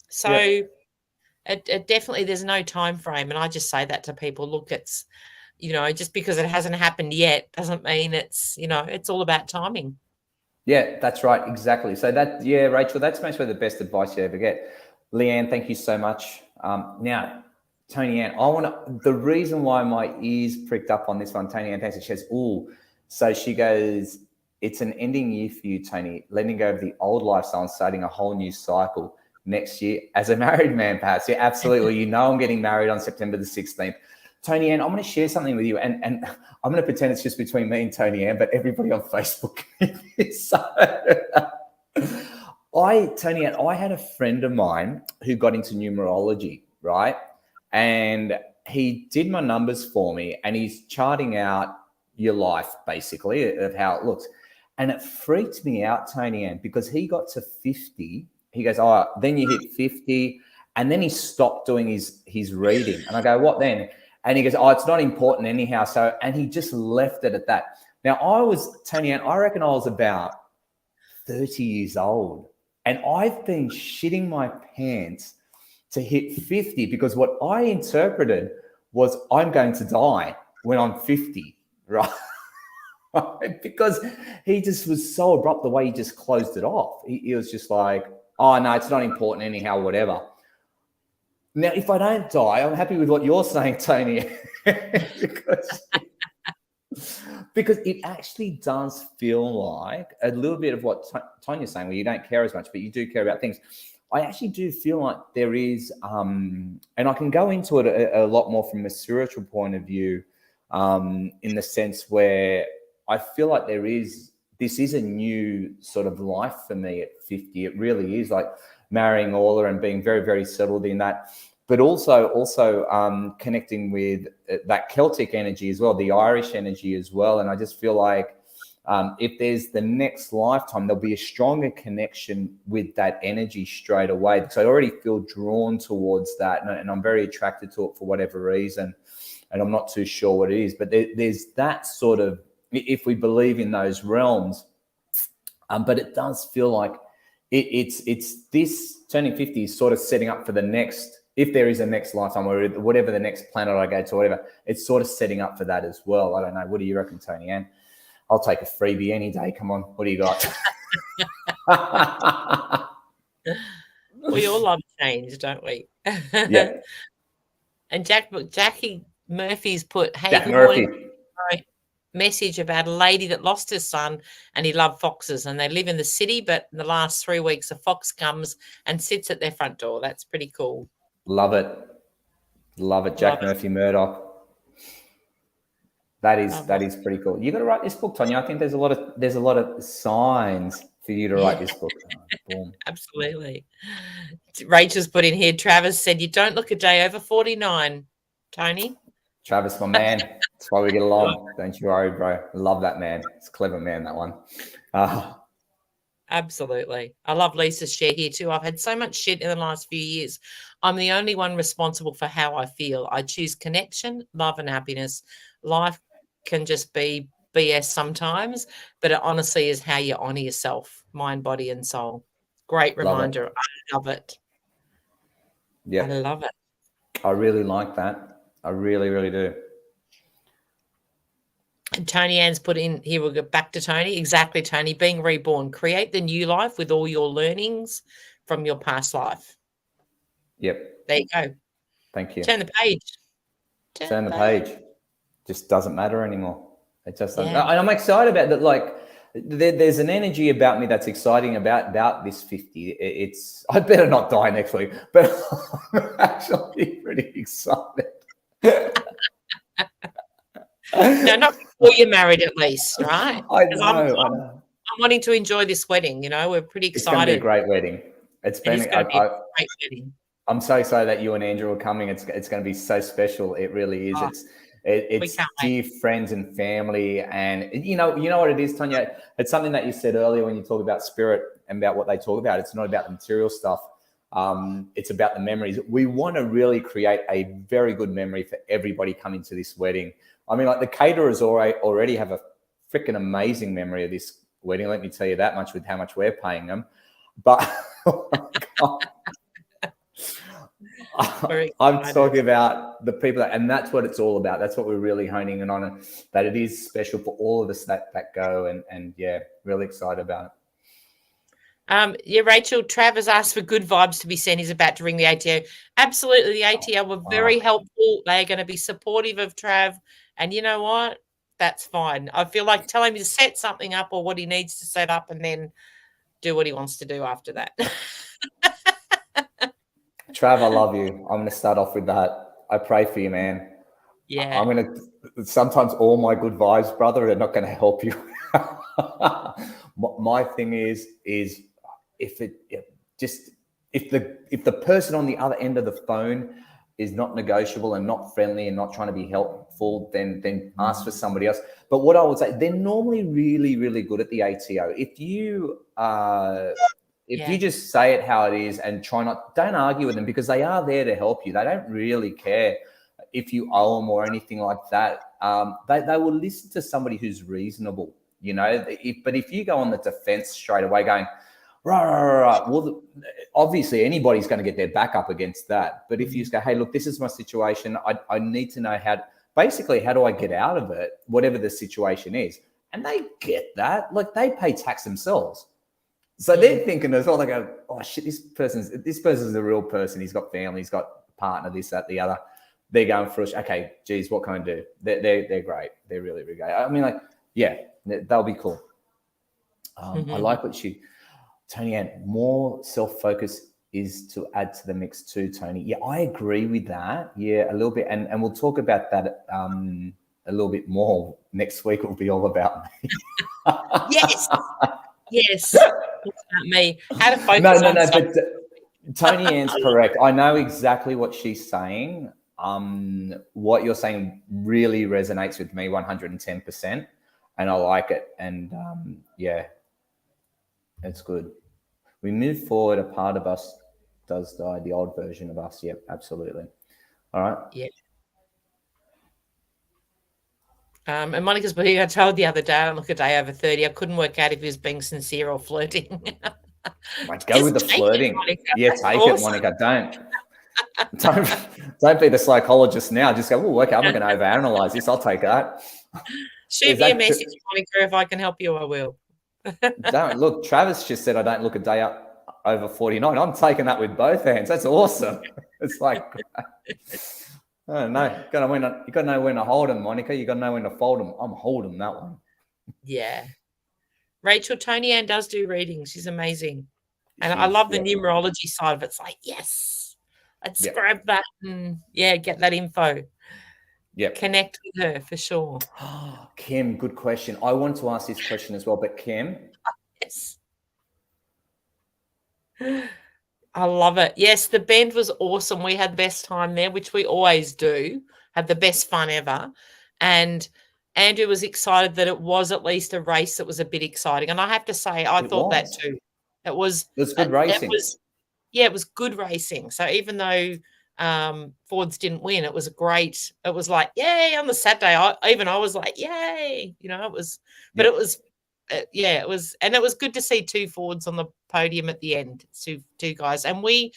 So it definitely, there's no time frame. And I just say that to people. Look, it's, you know, just because it hasn't happened yet doesn't mean it's, you know, it's all about timing. Yeah, that's right. Exactly. So Rachel, that's most of the best advice you ever get. Leanne, thank you so much. Now, Tony Ann, the reason why my ears pricked up on this one, Tony Ann, thanks. She says, so she goes, it's an ending year for you, Tony, letting go of the old lifestyle and starting a whole new cycle next year as a married man, perhaps. Yeah, absolutely. You know, I'm getting married on September the 16th. Tony Ann, I'm going to share something with you, and I'm going to pretend it's just between me and Tony Ann, but everybody on Facebook. Tony Ann, I had a friend of mine who got into numerology, right? And he did my numbers for me, and he's charting out your life, basically, of how it looks. And it freaked me out, Tony Ann, because he got to 50. He goes, then you hit 50, and then he stopped doing his reading. And I go, what then? And he goes, it's not important anyhow. So, and he just left it at that. Now, Tony Ann, I reckon I was about 30 years old. And I've been shitting my pants to hit 50 because what I interpreted was I'm going to die when I'm 50, right? Because he just was so abrupt the way he just closed it off. He was just like, no, it's not important anyhow, whatever. Now, if I don't die, I'm happy with what you're saying, Tony, because it actually does feel like a little bit of what Tanya's saying, where you don't care as much, but you do care about things. I actually do feel like there is, and I can go into it a lot more from a spiritual point of view, in the sense where I feel like this is a new sort of life for me at 50. It really is, like marrying Orla and being very, very settled in that, but also connecting with that Celtic energy as well, the Irish energy as well. And I just feel like if there's the next lifetime, there'll be a stronger connection with that energy straight away. Because I already feel drawn towards that, and I'm very attracted to it for whatever reason. And I'm not too sure what it is, but there's that sort of, if we believe in those realms. But it does feel like it's this turning 50 is sort of setting up for the next, if there is a next lifetime or whatever the next planet I go to, whatever, it's sort of setting up for that as well. I don't know. What do you reckon, Tony Ann? I'll take a freebie any day. Come on. What do you got? We all love change, don't we? Yeah. And Jackie Murphy's put, hey, Jack good Murphy. morning. Message about a lady that lost her son and he loved foxes, and they live in the city, but in the last 3 weeks a fox comes and sits at their front door. That's pretty cool. Love it. Jack Murphy Murdoch. That is pretty cool. You got to write this book, Tonya. I think there's a lot of signs for you to write this book. Boom. Absolutely. Rachel's put in here, Travis said, you don't look a day over 49, Tony. Travis, my man. That's why we get along. Don't you worry, bro. Love that man. It's a clever man, that one. Absolutely. I love Lisa's share here too. I've had so much shit in the last few years. I'm the only one responsible for how I feel. I choose connection, love, and happiness. Life can just be BS sometimes, but it honestly is how you honor yourself, mind, body, and soul. Great reminder. I love it. Yeah. I love it. I really like that. I really, really do. And Tony Ann's put in here, we'll go back to Tony. Exactly, Tony. Being reborn. Create the new life with all your learnings from your past life. Yep. There you go. Thank you. Turn the page. Turn the page. Just doesn't matter anymore. It just doesn't. Yeah. And I'm excited about that. Like, there's an energy about me that's exciting about this 50. It's, I better not die next week, but I'm actually pretty excited. No, not before you're married, at least, right? I know. I'm wanting to enjoy this wedding. You know, we're pretty excited. It's going to be a great wedding. It's going to be a great wedding. I'm so excited that you and Andrew are coming. It's going to be so special. It really is. Oh, it's dear friends and family, and you know what it is, Tonya. It's something that you said earlier when you talk about spirit and about what they talk about. It's not about the material stuff. It's about the memories. We want to really create a very good memory for everybody coming to this wedding. I mean, like the caterers already have a freaking amazing memory of this wedding. Let me tell you that much with how much we're paying them. But I'm talking about the people, and that's what it's all about. That's what we're really honing in on, that it is special for all of us that go, and yeah, really excited about it. Yeah, Rachel, Trav has asked for good vibes to be sent. He's about to ring the ATO. Absolutely, the ATO were very helpful. They're going to be supportive of Trav. And you know what? That's fine. I feel like telling him to set something up or what he needs to set up and then do what he wants to do after that. Trav, I love you. I'm going to start off with that. I pray for you, man. Yeah. I'm going to, sometimes all my good vibes, brother, are not going to help you. My thing is if the person on the other end of the phone is not negotiable and not friendly and not trying to be helpful, then ask for somebody else. But what I would say, they're normally really, really good at the ATO. If you just say it how it is and don't argue with them, because they are there to help you. They don't really care if you owe them or anything like that. They will listen to somebody who's reasonable, you know. But if you go on the defense straight away going, right. Well, obviously anybody's going to get their back up against that. But if you just go, hey, look, this is my situation. I need to know how do I get out of it, whatever the situation is. And they get that. Like, they pay tax themselves. So they're thinking as well, they go, oh shit, this person's a real person. He's got family, he's got a partner, this, that, the other. They're going for, okay, geez, what can I do? They're great. They're really, really great. I mean, like, yeah, they'll be cool. I like what Tony Ann, more self-focus is to add to the mix too, Tony. Yeah, I agree with that. Yeah, a little bit. And we'll talk about that a little bit more next week. It will be all about me. Yes. It's about me. How to focus on but Tony Ann's correct. I know exactly what she's saying. What you're saying really resonates with me 110%. and I like it. And yeah, it's good. We move forward. A part of us does die. The old version of us. Yep, absolutely. All right. Yeah. And Monica's being, I told the other day, I don't look a day over 30. I couldn't work out if he was being sincere or flirting. Mate, go with Just the take it, flirting. Monica. Yeah, That's take it, awesome. Monica. Don't be the psychologist now. Just go, oh, okay, I'm not going to overanalyze this. I'll take that. Shoot me a message, Monica. If I can help you, I will. Don't look. Travis just said I don't look a day up over 49. I'm taking that with both hands. That's awesome. It's like, I don't know. You got to know when to hold them, Monica. You got to know when to fold them. I'm holding that one. Yeah. Rachel, Tony Ann does do readings. She's amazing. And I love the numerology side of it. It's like, yes, let's grab that and, get that info. Yep. Connect with her for sure. Kim, good question. I want to ask this question as well, but Kim. Yes. I love it. Yes, the bend was awesome. We had the best time there, which we always do, had the best fun ever. And Andrew was excited that it was at least a race that was a bit exciting. And I have to say, I thought that too. It was good racing. It was good racing. So even though Fords didn't win, it was great. It was like, yay, on the Saturday. I was like, yay. It was, but it was, it was, and it was good to see two Fords on the podium at the end, two guys. And we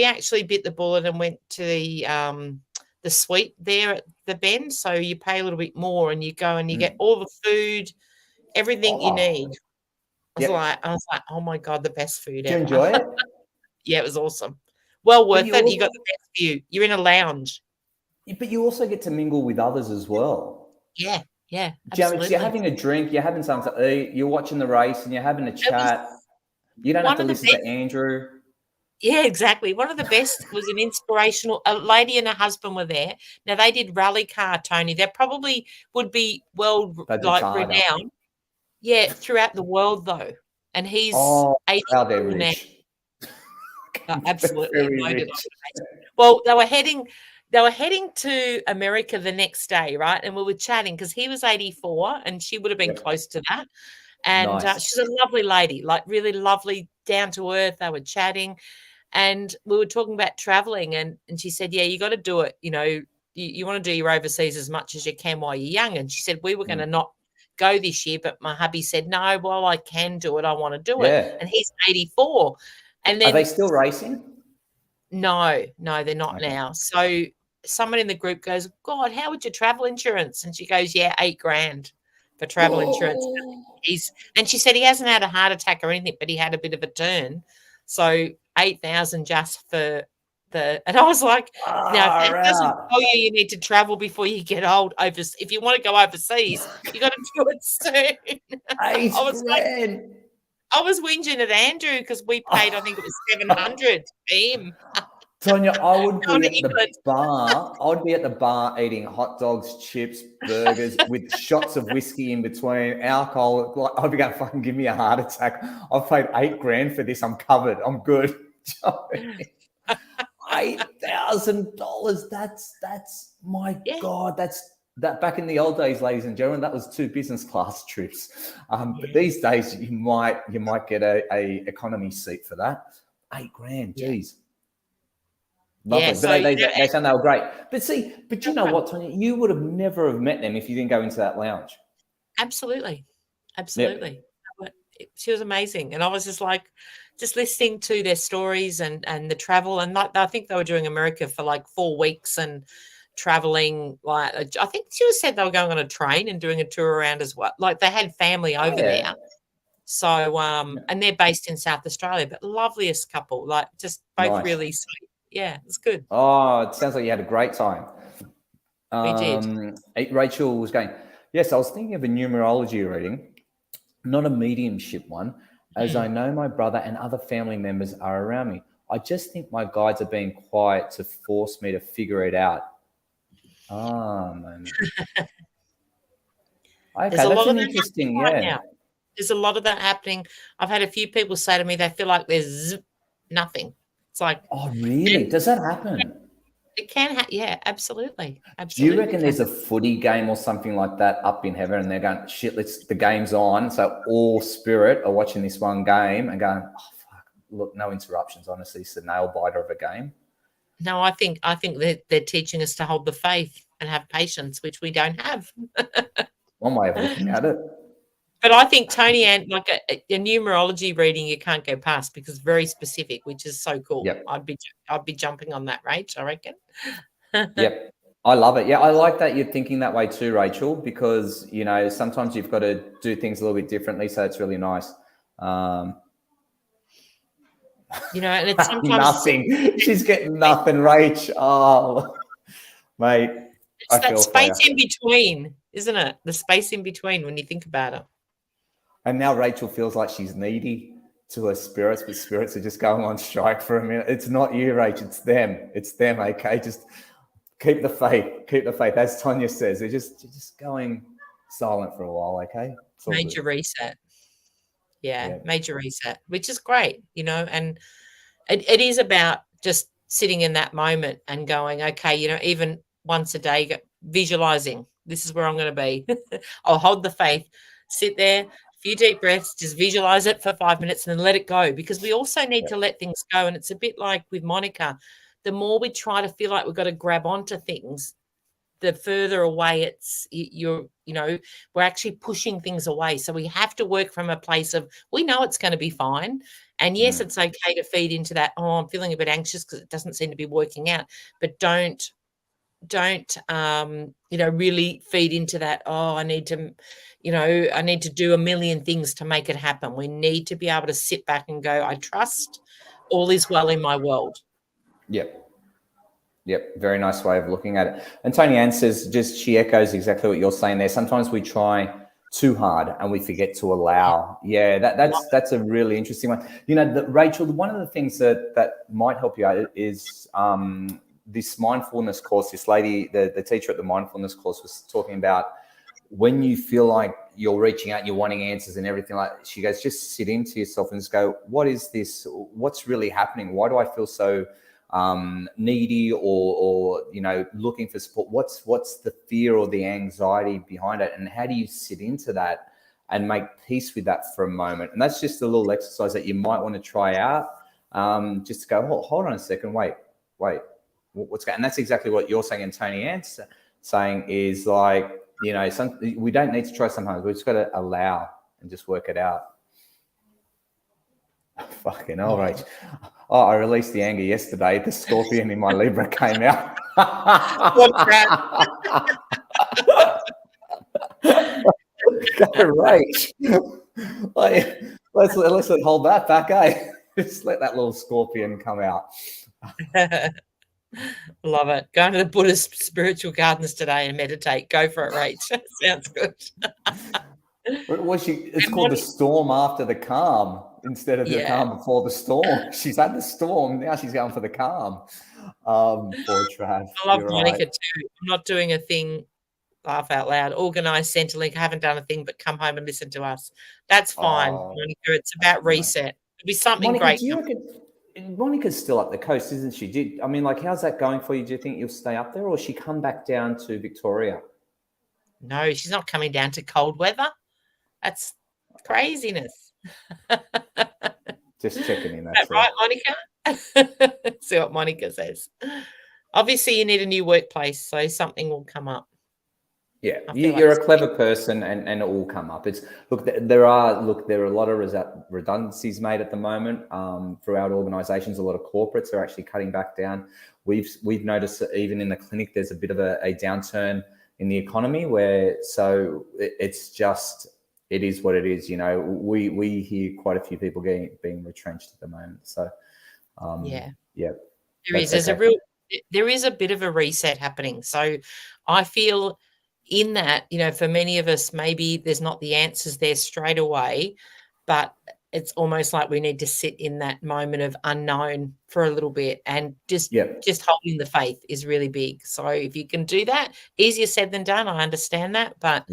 actually bit the bullet and went to the suite there at the bend. So you pay a little bit more and you go and you get all the food, everything you need. I was like, oh my God, the best food ever. Did you enjoy it? Yeah, it was awesome. Well worth it. You got the best view. You're in a lounge. But you also get to mingle with others as well. Yeah, absolutely. You're having a drink, you're having something to eat, you're watching the race and you're having a chat. You don't have to listen to Andrew. Yeah, exactly. One of the best was an inspirational, a lady and her husband were there. Now, they did rally car, Tony. They probably would be renowned. Yeah, throughout the world, though. And he's 84 now. Absolutely. Well, they were heading to America the next day, right? And we were chatting because he was 84 and she would have been close to that. And she's a lovely lady, like really lovely, down to earth. They were chatting and we were talking about traveling and she said, yeah, you got to do it. You want to do your overseas as much as you can while you're young. And she said, we were going to not go this year, but my hubby said, no, well, I can do it. I want to do it. And he's 84. And then, are they still racing? No, they're not now. So someone in the group goes, God, how would your travel insurance? And she goes, yeah, $8,000 for travel insurance. And she said he hasn't had a heart attack or anything, but he had a bit of a turn. So 8,000 just for and I was like, now if that doesn't tell you need to travel before you get old, if you want to go overseas, you got to do it soon. I was whinging at Andrew because we paid, I think it was 700 for him. Tonya, I would be at the bar. I would be at the bar eating hot dogs, chips, burgers with shots of whiskey in between, alcohol. I'd be going, fucking give me a heart attack. I've paid $8,000 for this. I'm covered. I'm good. $8,000. That's my God. That back in the old days, ladies and gentlemen, that was 2 business class trips. But these days, you might get a economy seat for that. $8,000, geez. Lovely. Yeah, but they sound they were great. But you know what, Tonya? You would have never have met them if you didn't go into that lounge. Absolutely. Yep. She was amazing. And I was just listening to their stories and the travel. And I think they were doing America for like 4 weeks and traveling. Like, I think she said they were going on a train and doing a tour around as well. Like they had family over there. So, and they're based in South Australia, but loveliest couple, like just both really sweet. Yeah, it's good. Oh, it sounds like you had a great time. We did. Rachel was going, yes, I was thinking of a numerology reading, not a mediumship one, as I know my brother and other family members are around me. I just think my guides are being quiet to force me to figure it out. Man. Okay, that's an interesting, now. There's a lot of that happening. I've had a few people say to me they feel like there's nothing. It's like, oh, really? Does that happen? It can yeah, absolutely. Do you Absolutely reckon can. there's a footy game or something like that up in heaven and they're going, shit, the game's on. So all spirit are watching this one game and going, oh, fuck, look, no interruptions. Honestly, it's a nail biter of a game. No, I think they're teaching us to hold the faith and have patience, which we don't have. One way of looking at it. But I think Tony and like a numerology reading you can't go past because it's very specific, which is so cool. Yep. I'd be jumping on that, Rach, I reckon. Yep. I love it. Yeah, I like that you're thinking that way too, Rachel, because, you know, sometimes you've got to do things a little bit differently. So it's really nice. You know, and it's sometimes nothing. She's getting nothing, Rach. Oh, mate. it's that space in between, isn't it? The space in between when you think about it. And now Rachel feels like she's needy to her spirits, but spirits are just going on strike for a minute. It's not you, Rach. It's them. It's them. Okay, just keep the faith. Keep the faith. As Tonya says, they're just going silent for a while. Okay, Major reset. Yeah, major reset, which is great, you know, and it is about just sitting in that moment and going, okay, you know, even once a day, visualizing this is where I'm going to be. I'll hold the faith, sit there, a few deep breaths, just visualize it for 5 minutes and then let it go, because we also need to let things go. And it's a bit like with Monica, the more we try to feel like we've got to grab onto things, the further away we're actually pushing things away. So we have to work from a place of, we know it's going to be fine. And yes, it's okay to feed into that. Oh, I'm feeling a bit anxious because it doesn't seem to be working out, but don't really feed into that. Oh, I need to do a million things to make it happen. We need to be able to sit back and go, I trust all is well in my world. Yep, very nice way of looking at it. And Tony Ann says, she echoes exactly what you're saying there. Sometimes we try too hard and we forget to allow. Yeah, that's a really interesting one. You know, Rachel, one of the things that might help you out is this mindfulness course. This lady, the teacher at the mindfulness course, was talking about when you feel like you're reaching out, you're wanting answers and everything, like she goes, just sit into yourself and just go, what is this? What's really happening? Why do I feel so needy or looking for support? What's the fear or the anxiety behind it, and how do you sit into that and make peace with that for a moment? And that's just a little exercise that you might want to try out, just to go, hold on a second, wait, what's going? And that's exactly what you're saying, and Tony Ann's saying is like, we don't need to try sometimes. We just got to allow and just work it out. Fucking hell, Rach. Oh, I released the anger yesterday. The scorpion in my Libra came out. Go, Rach. Let's hold that back, eh? Just let that little scorpion come out. Love it. Go into the Buddhist spiritual gardens today and meditate. Go for it, Rach. Sounds good. It's called the storm after the calm instead of the calm before the storm. She's had the storm, now she's going for the calm. Poor Trav. I love Monica too. I'm not doing a thing, laugh out loud, organized Centrelink. I haven't done a thing but come home and listen to us. That's fine, Monica. It's about reset. It'll be something Monica, great. Do you reckon Monica's still up the coast, isn't she? How's that going for you? Do you think you'll stay up there, or she come back down to Victoria? No, she's not coming down to cold weather. That's craziness. Just checking in. That's right, Monica? See what Monica says. Obviously, you need a new workplace, so something will come up. Yeah, you're a clever person, and it will come up. There are a lot of redundancies made at the moment throughout organisations. A lot of corporates are actually cutting back down. We've noticed that even in the clinic, there's a bit of a downturn in the economy, it is what it is. We hear quite a few people being retrenched at the moment. So there is a bit of a reset happening. So I feel in that, for many of us, maybe there's not the answers there straight away, but it's almost like we need to sit in that moment of unknown for a little bit, and just holding the faith is really big. So if you can do that, easier said than done. I understand that, but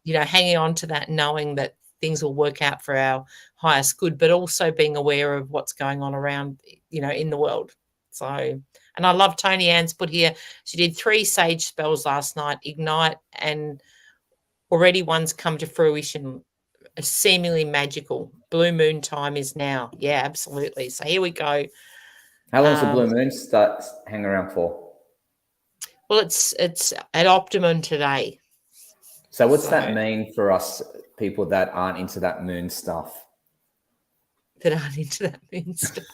hanging on to that, knowing that things will work out for our highest good, but also being aware of what's going on around, in the world. So, and I love Tony Ann's put here. She did 3 sage spells last night, ignite, and already one's come to fruition, seemingly magical. Blue moon time is now. Yeah, absolutely. So here we go. How long does the blue moon hang around for? Well, it's at optimum today. So what's that mean for us people that aren't into that moon stuff? That aren't into that moon stuff.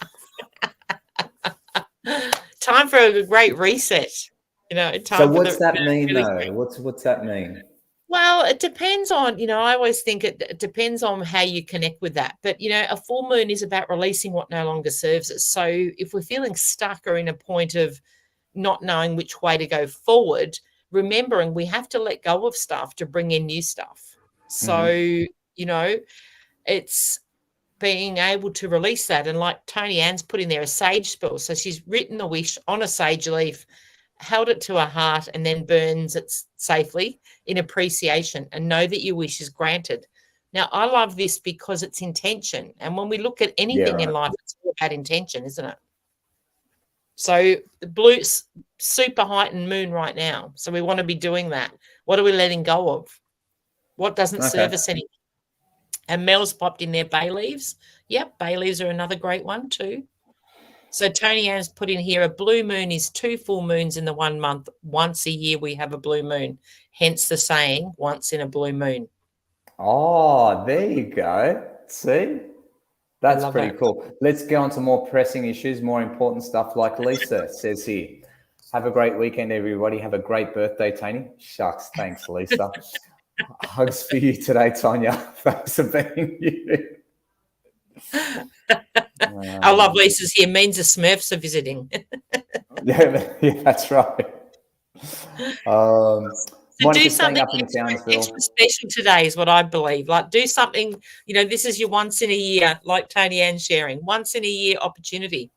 Time for a great reset. So what's that mean though? What's that mean? Well, it depends on, I always think it depends on how you connect with that. But, a full moon is about releasing what no longer serves us. So if we're feeling stuck or in a point of not knowing which way to go forward, remembering we have to let go of stuff to bring in new stuff. So, it's being able to release that. And like Tony Ann's put in there a sage spell. So she's written the wish on a sage leaf, held it to her heart, and then burns it safely in appreciation, and know that your wish is granted. Now, I love this because it's intention. And when we look at anything in life, it's all about intention, isn't it? So the blue, super heightened moon right now. So we want to be doing that. What are we letting go of? What doesn't serve us anymore? And Mel's popped in there bay leaves. Yep, bay leaves are another great one too. So Tony Ann's put in here, a blue moon is 2 full moons in the 1 month. Once a year we have a blue moon. Hence the saying, once in a blue moon. Oh, there you go. See? That's pretty cool. Let's get on to more pressing issues, more important stuff like Lisa says here. Have a great weekend, everybody. Have a great birthday, Tony. Shucks. Thanks, Lisa. Hugs for you today, Tonya. Thanks for being you. I love Lisa's here. Means the Smurfs are visiting. yeah, that's right. So do something extra special today is what I believe. Like do something, this is your once in a year, like Tony Ann sharing, once in a year opportunity.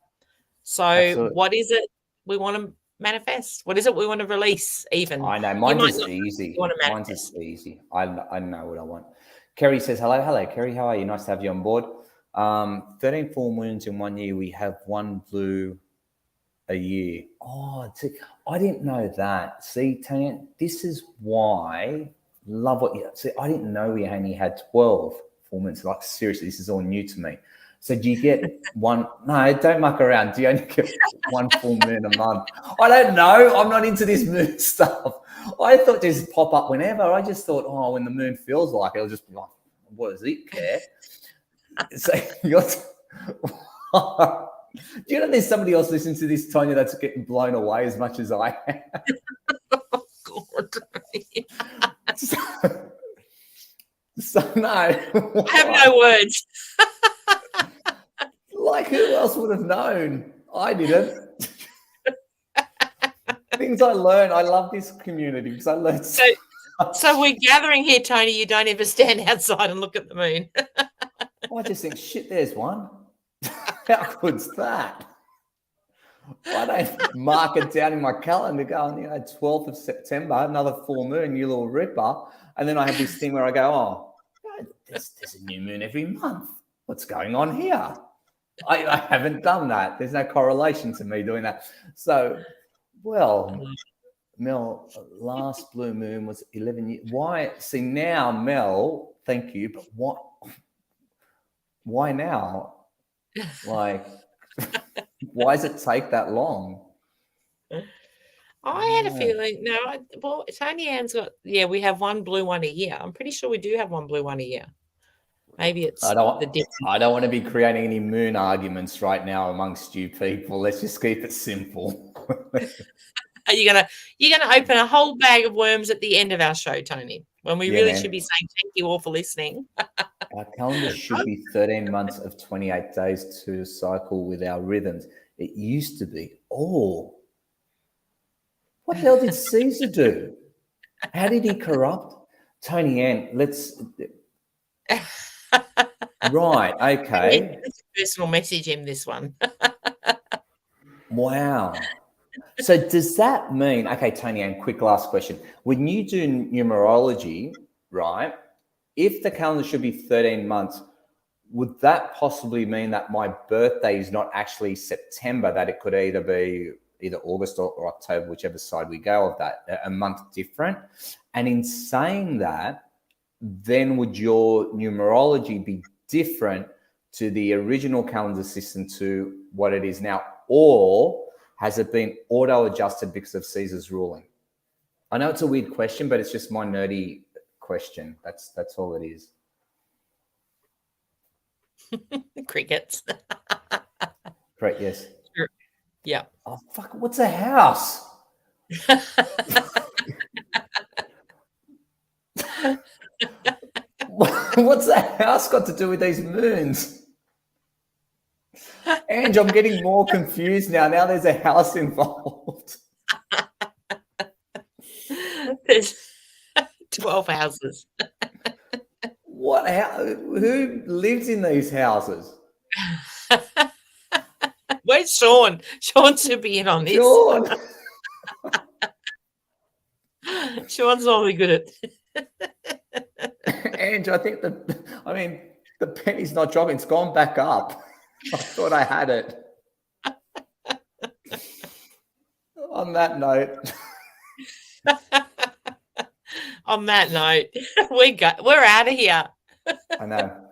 So Absolutely. What is it we want to manifest? What is it we want to release even? I know. Mine's just easy. Mine's just easy. I know what I want. Kerry says, hello, Kerry. How are you? Nice to have you on board. 13 full moons in 1 year. We have 1 blue a year. Oh, I didn't know that. See, Tanya, this is why love what you see. I didn't know we only had 12 full moons. Like seriously, this is all new to me. So do you get one? No, don't muck around. Do you only get 1 full moon a month? I don't know. I'm not into this moon stuff. I thought just pop up whenever. I just thought, when the moon feels like it, it'll just be like, what does it care? So do you know there's somebody else listening to this, Tonya, that's getting blown away as much as I am? Oh, God. So no. I have no words. Like, who else would have known? I didn't. Things I learn. I love this community because I learned so we're gathering here, Tony. You don't ever stand outside and look at the moon. I just think, shit, there's one. How good's that? I don't mark it down in my calendar going, 12th of September, another full moon, you little ripper. And then I have this thing where I go, there's a new moon every month. What's going on here? I haven't done that. There's no correlation to me doing that. So, Mel, last blue moon was 11 years. Why? See, now, Mel, thank you, but why now? Like, why does it take that long? I had a feeling, Tony Ann's got, we have 1 blue one a year. I'm pretty sure we do have 1 blue one a year. Maybe it's I don't want to be creating any moon arguments right now amongst you people. Let's just keep it simple. Are you're gonna open a whole bag of worms at the end of our show, Tony, when we really should be saying thank you all for listening. Our calendar should be 13 months of 28 days to cycle with our rhythms. It used to be. Oh, what the hell did Caesar do? How did he corrupt? Tony Ann, let's... Right, okay. Personal message him this one. Wow. So does that mean, okay, Tony Ann, quick last question. When you do numerology, right, if the calendar should be 13 months, would that possibly mean that my birthday is not actually September, that it could either be either August or October, whichever side we go of that, a month different? And in saying that, then would your numerology be different to the original calendar system to what it is now? Or has it been auto-adjusted because of Caesar's ruling? I know it's a weird question, but it's just my nerdy question. That's all it is. Crickets. Correct, yes. Sure. Yeah. Oh, fuck, what's a house? What's a house got to do with these moons? Ange, I'm getting more confused now. Now there's a house involved. There's 12 houses. What? Who lives in these houses? Where's Sean? Sean should be in on this. Sean. Sean's normally good at. Ange, I think the penny's not dropping. It's gone back up. I thought I had it. On that note. On that note, we're out of here. I know.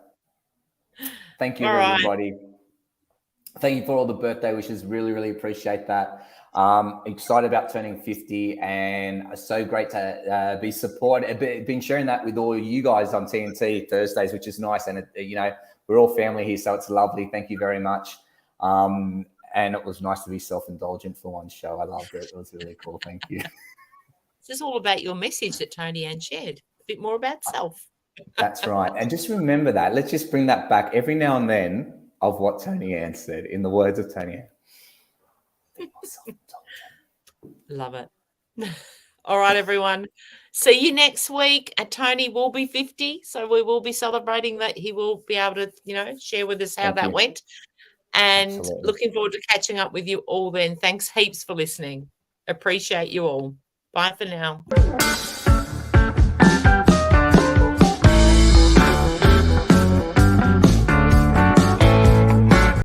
Thank you, All right. everybody. Thank you for all the birthday wishes. Really, really appreciate that. Excited about turning 50, and so great to be supported. Been sharing that with all you guys on TNT Thursdays, which is nice. And we're all family here, so it's lovely. Thank you very much. And it was nice to be self-indulgent for one show. I loved it. It was really cool. Thank you. This is all about your message that Tony Ann shared. A bit more about self. That's right. And just remember that. Let's just bring that back every now and then of what Tony Ann said, in the words of Tony Ann. Love it. All right, everyone. See you next week. Tony will be 50, so we will be celebrating that. He will be able to, share with us how that went. And Absolutely. Looking forward to catching up with you all then. Thanks heaps for listening. Appreciate you all. Bye for now.